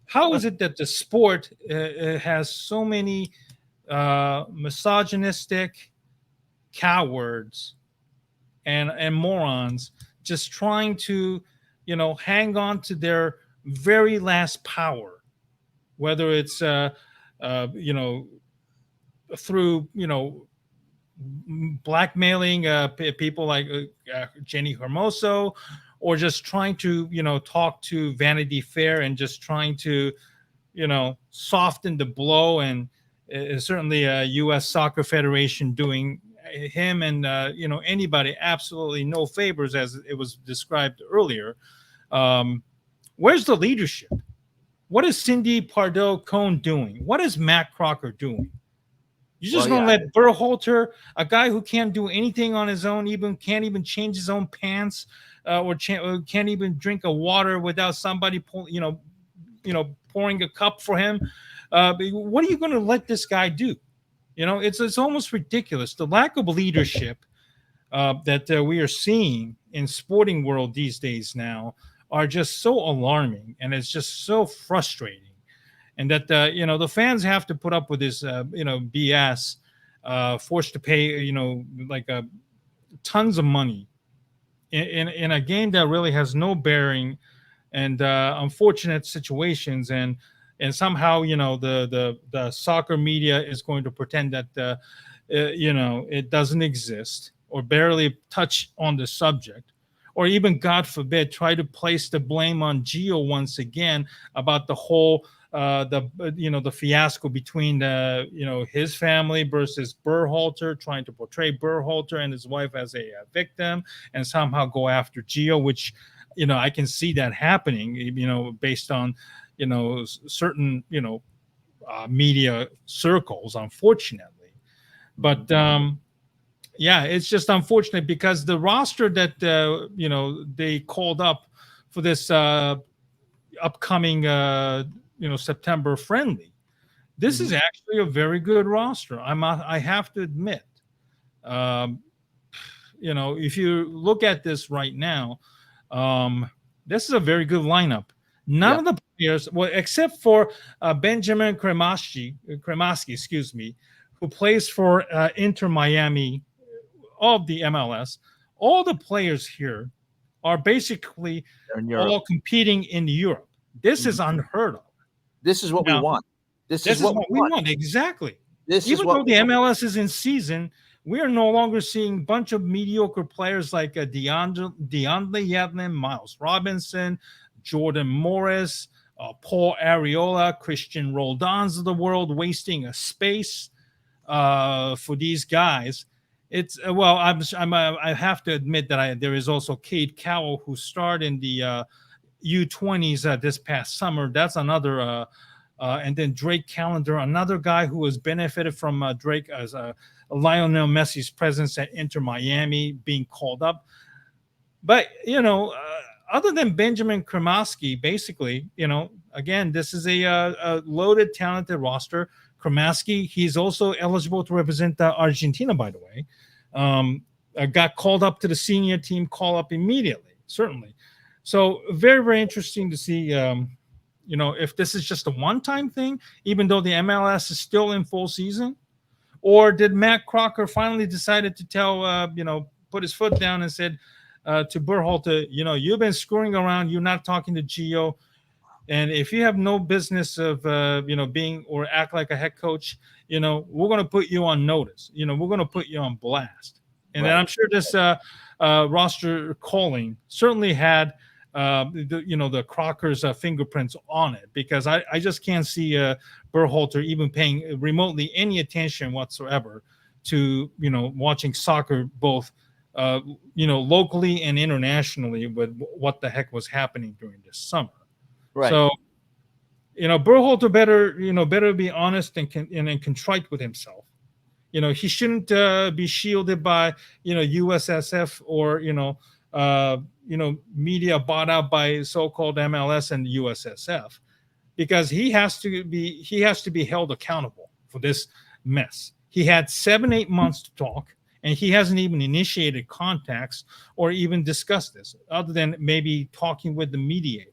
how is it that the sport has so many misogynistic cowards and morons just trying to, hang on to their very last power, whether it's, through, blackmailing people like Jenni Hermoso, or just trying to, talk to Vanity Fair and just trying to, soften the blow. And certainly U.S. Soccer Federation doing him and, anybody absolutely no favors, as it was described earlier. Where's the leadership? What is Cindy Pardo-Cohn doing? What is Matt Crocker doing? You're just going to let Berhalter, a guy who can't do anything on his own, can't even change his own pants, or can't even drink a water without somebody pouring a cup for him. What are you going to let this guy do? It's almost ridiculous. The lack of leadership that we are seeing in sporting world these days now are just so alarming, and it's just so frustrating. And that the fans have to put up with this BS, forced to pay tons of money in a game that really has no bearing, and unfortunate situations, and somehow the soccer media is going to pretend that it doesn't exist, or barely touch on the subject, or even, God forbid, try to place the blame on Gio once again about the whole the fiasco between his family versus Berhalter, trying to portray Berhalter and his wife as a victim, and somehow go after Gio, which I can see that happening, based on certain media circles, unfortunately. But yeah, it's just unfortunate, because the roster that they called up for this upcoming September friendly, this is actually a very good roster. I have to admit. If you look at this right now, this is a very good lineup. None of the players, well, except for Benjamin Cremaschi, who plays for Inter Miami of the MLS, all the players here are basically all competing in Europe. This is unheard of. This is what we want. This is what we want. Exactly. Even though the MLS is in season, we are no longer seeing a bunch of mediocre players like DeAndre Yedlin, Miles Robinson, Jordan Morris, Paul Arriola, Christian Roldans of the world wasting a space for these guys. It's I have to admit that there is also Cade Cowell, who starred in the U20s this past summer. That's another, and then Drake Callender, another guy who has benefited from Drake as Lionel Messi's presence at Inter Miami being called up. But other than Benjamin Cremaschi, basically, again, this is a loaded, talented roster. Cremaschi, he's also eligible to represent Argentina, by the way. Got called up to the senior team, call up immediately, certainly. So very, very interesting to see, if this is just a one-time thing, even though the MLS is still in full season, or did Matt Crocker finally decided to tell, put his foot down and said to Berhalter, you've been screwing around, you're not talking to Gio, and if you have no business of, being or act like a head coach, we're going to put you on notice. We're going to put you on blast. And then I'm sure this roster calling certainly had the Crocker's fingerprints on it, because I just can't see Berhalter even paying remotely any attention whatsoever to watching soccer, both locally and internationally, with what the heck was happening during this summer. Right. So Berhalter better be honest and contrite with himself. He shouldn't be shielded by USSF or media bought out by so-called MLS and USSF, because he has to be held accountable for this mess. He had 7-8 months to talk, and he hasn't even initiated contacts or even discussed this, other than maybe talking with the mediators,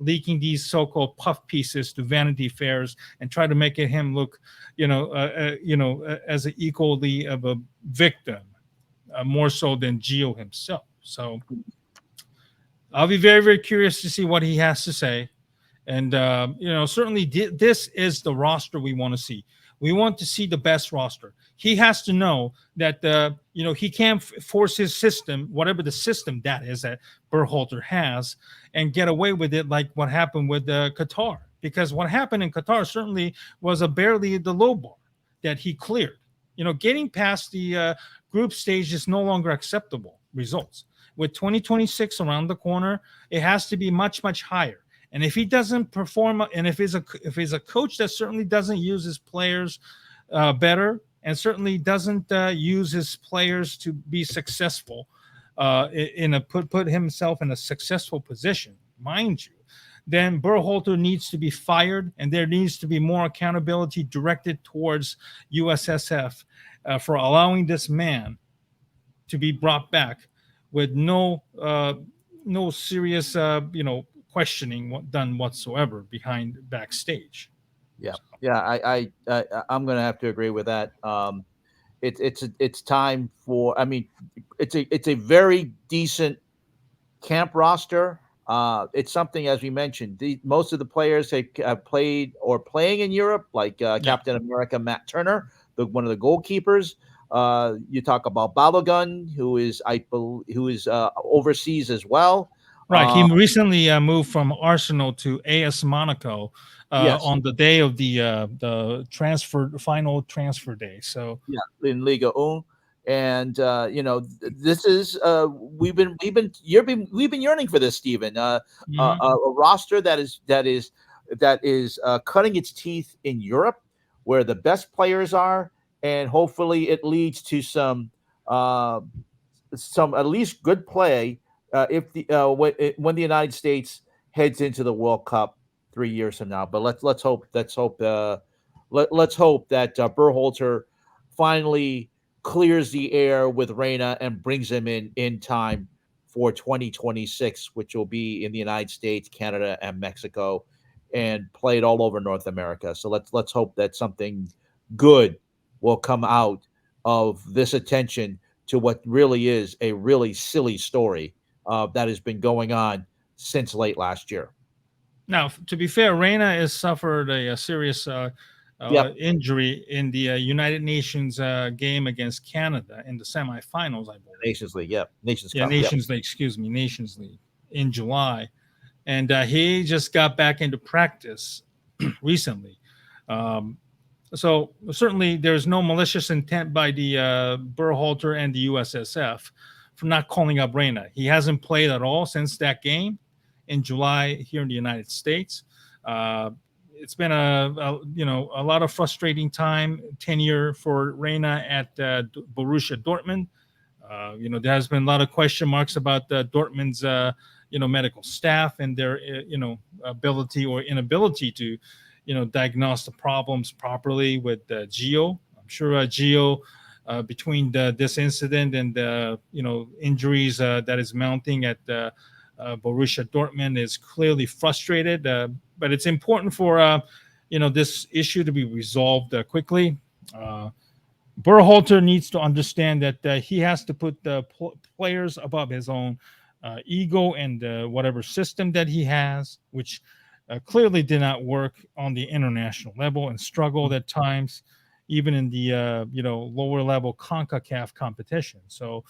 leaking these so-called puff pieces to Vanity Fairs and try to make him look, as an equally of a victim, more so than Gio himself. So I'll be very, very curious to see what he has to say. And, certainly this is the roster we want to see. We want to see the best roster. He has to know that, he can't force his system, whatever the system that is that Berhalter has, and get away with it like what happened with Qatar. Because what happened in Qatar certainly was barely the low bar that he cleared. Getting past the group stage is no longer acceptable results. With 2026 around the corner, it has to be much, much higher. And if he doesn't perform, and if he's a coach that certainly doesn't use his players better, and certainly doesn't use his players to be successful, put himself in a successful position, mind you, then Berhalter needs to be fired, and there needs to be more accountability directed towards USSF for allowing this man to be brought back with no serious questioning done whatsoever backstage. Yeah, yeah, I'm going to have to agree with that. It's time for. I mean, it's a very decent camp roster. It's something, as we mentioned, most of the players have played or playing in Europe, like Captain America Matt Turner, one of the goalkeepers. You talk about Balogun, who is overseas as well. Right. He recently moved from Arsenal to AS Monaco on the day of the final transfer day. So in Liga 1. And this is we've been yearning for this, Steven. A roster that is cutting its teeth in Europe, where the best players are, and hopefully it leads to some at least good play when the United States heads into the World Cup 3 years from now. But let's hope that Berhalter finally clears the air with Reyna and brings him in time for 2026, which will be in the United States, Canada, and Mexico, and played all over North America. So let's hope that something good will come out of this attention to what really is a really silly story that has been going on since late last year. Now, to be fair, Reyna has suffered a serious injury in the United Nations game against Canada in the semifinals, I believe. Nations League, Nations Cup. Nations League, excuse me, Nations League in July. And he just got back into practice recently. So certainly there's no malicious intent by the Berhalter and the USSF for not calling up Reyna. He hasn't played at all since that game in July here in the United States. It's been a lot of frustrating tenure for Reyna at Borussia Dortmund. There has been a lot of question marks about Dortmund's medical staff and their ability or inability to diagnose the problems properly with Gio. I'm sure Gio, between this incident and the injuries that is mounting at Borussia Dortmund, is clearly frustrated. But it's important for this issue to be resolved quickly. Berhalter needs to understand that he has to put the players above his own ego and whatever system that he has, which clearly did not work on the international level and struggled at times, even in the lower level CONCACAF competition. So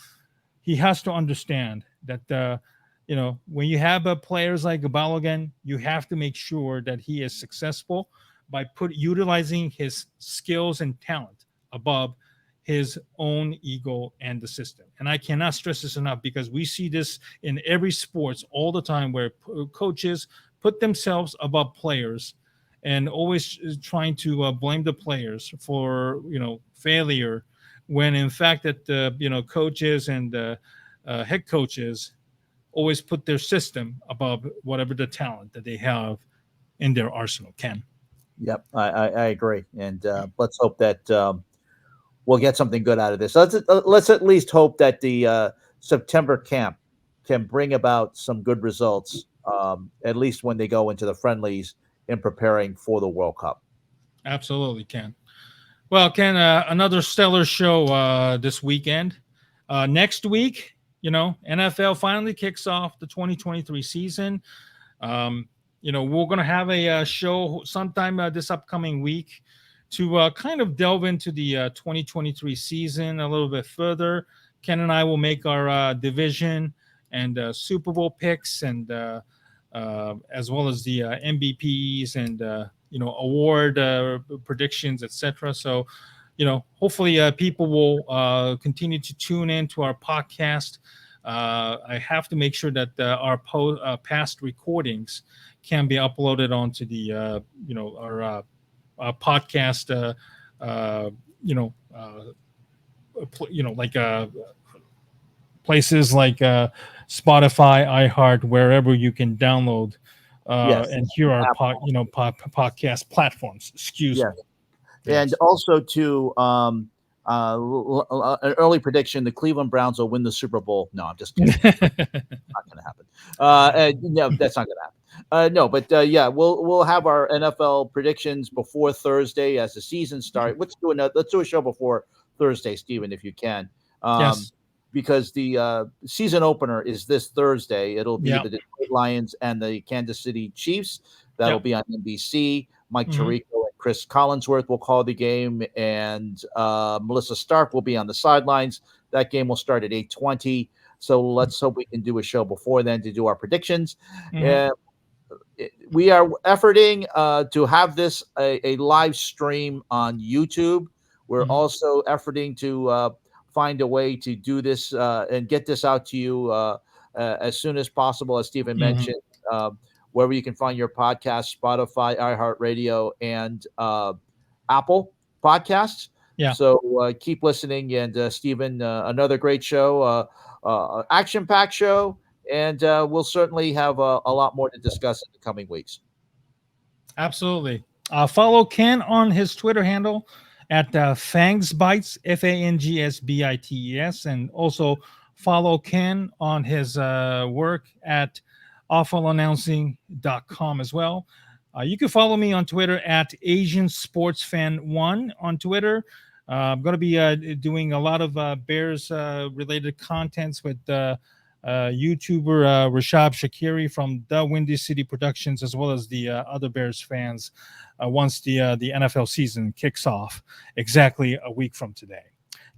he has to understand that when you have players like Balogun, you have to make sure that he is successful by utilizing his skills and talent above his own ego and the system. And I cannot stress this enough, because we see this in every sports all the time, where coaches put themselves above players and always trying to blame the players for failure, when in fact that coaches and head coaches always put their system above whatever the talent that they have in their arsenal can. Yep, I agree, and let's hope that we'll get something good out of this. Let's at least hope that the September camp can bring about some good results, at least when they go into the friendlies in preparing for the World Cup. Absolutely, Ken. Well, Ken, another stellar show this weekend. Next week, NFL finally kicks off the 2023 season. We're going to have a show sometime this upcoming week to kind of delve into the 2023 season a little bit further. Ken and I will make our division and Super Bowl picks, and as well as the MVPs and award predictions, etc. So, hopefully people will continue to tune in to our podcast. I have to make sure that our past recordings can be uploaded onto the our podcast places like Spotify, iHeart, wherever you can download and hear our podcast platforms. Excuse me. And Yes. also to an early prediction: the Cleveland Browns will win the Super Bowl. No, I'm just kidding. Not going to happen. No, that's not going to happen. No, but we'll have our NFL predictions before Thursday as the season starts. Let's do a show before Thursday, Steven, if you can. Yes. Because the season opener is this Thursday. It'll be the Detroit Lions and the Kansas City Chiefs. That'll be on NBC. Mike Tirico and Chris Collinsworth will call the game, and Melissa Stark will be on the sidelines. That game will start at 8:20. So let's hope we can do a show before then to do our predictions. We are efforting to have this a live stream on YouTube. We're also efforting to find a way to do this and get this out to you as soon as possible, as Steven mentioned, wherever you can find your podcast, Spotify, iHeartRadio, and Apple Podcasts. Yeah. So keep listening. And Steven, another great show, action-packed show, and we'll certainly have a lot more to discuss in the coming weeks. Absolutely. Follow Ken on his Twitter handle at Fangsbites, Fangsbites, and also follow Ken on his work at awfulannouncing.com as well. You can follow me on Twitter at Asian Sports Fan 1 on Twitter. I'm going to be doing a lot of Bears related contents with YouTuber Rashab Shakiri from The Windy City Productions, as well as the other Bears fans once the NFL season kicks off exactly a week from today.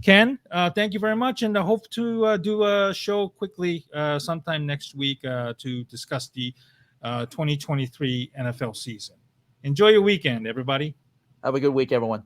Ken, thank you very much, and I hope to do a show quickly sometime next week to discuss the 2023 NFL season. Enjoy your weekend, everybody. Have a good week, everyone.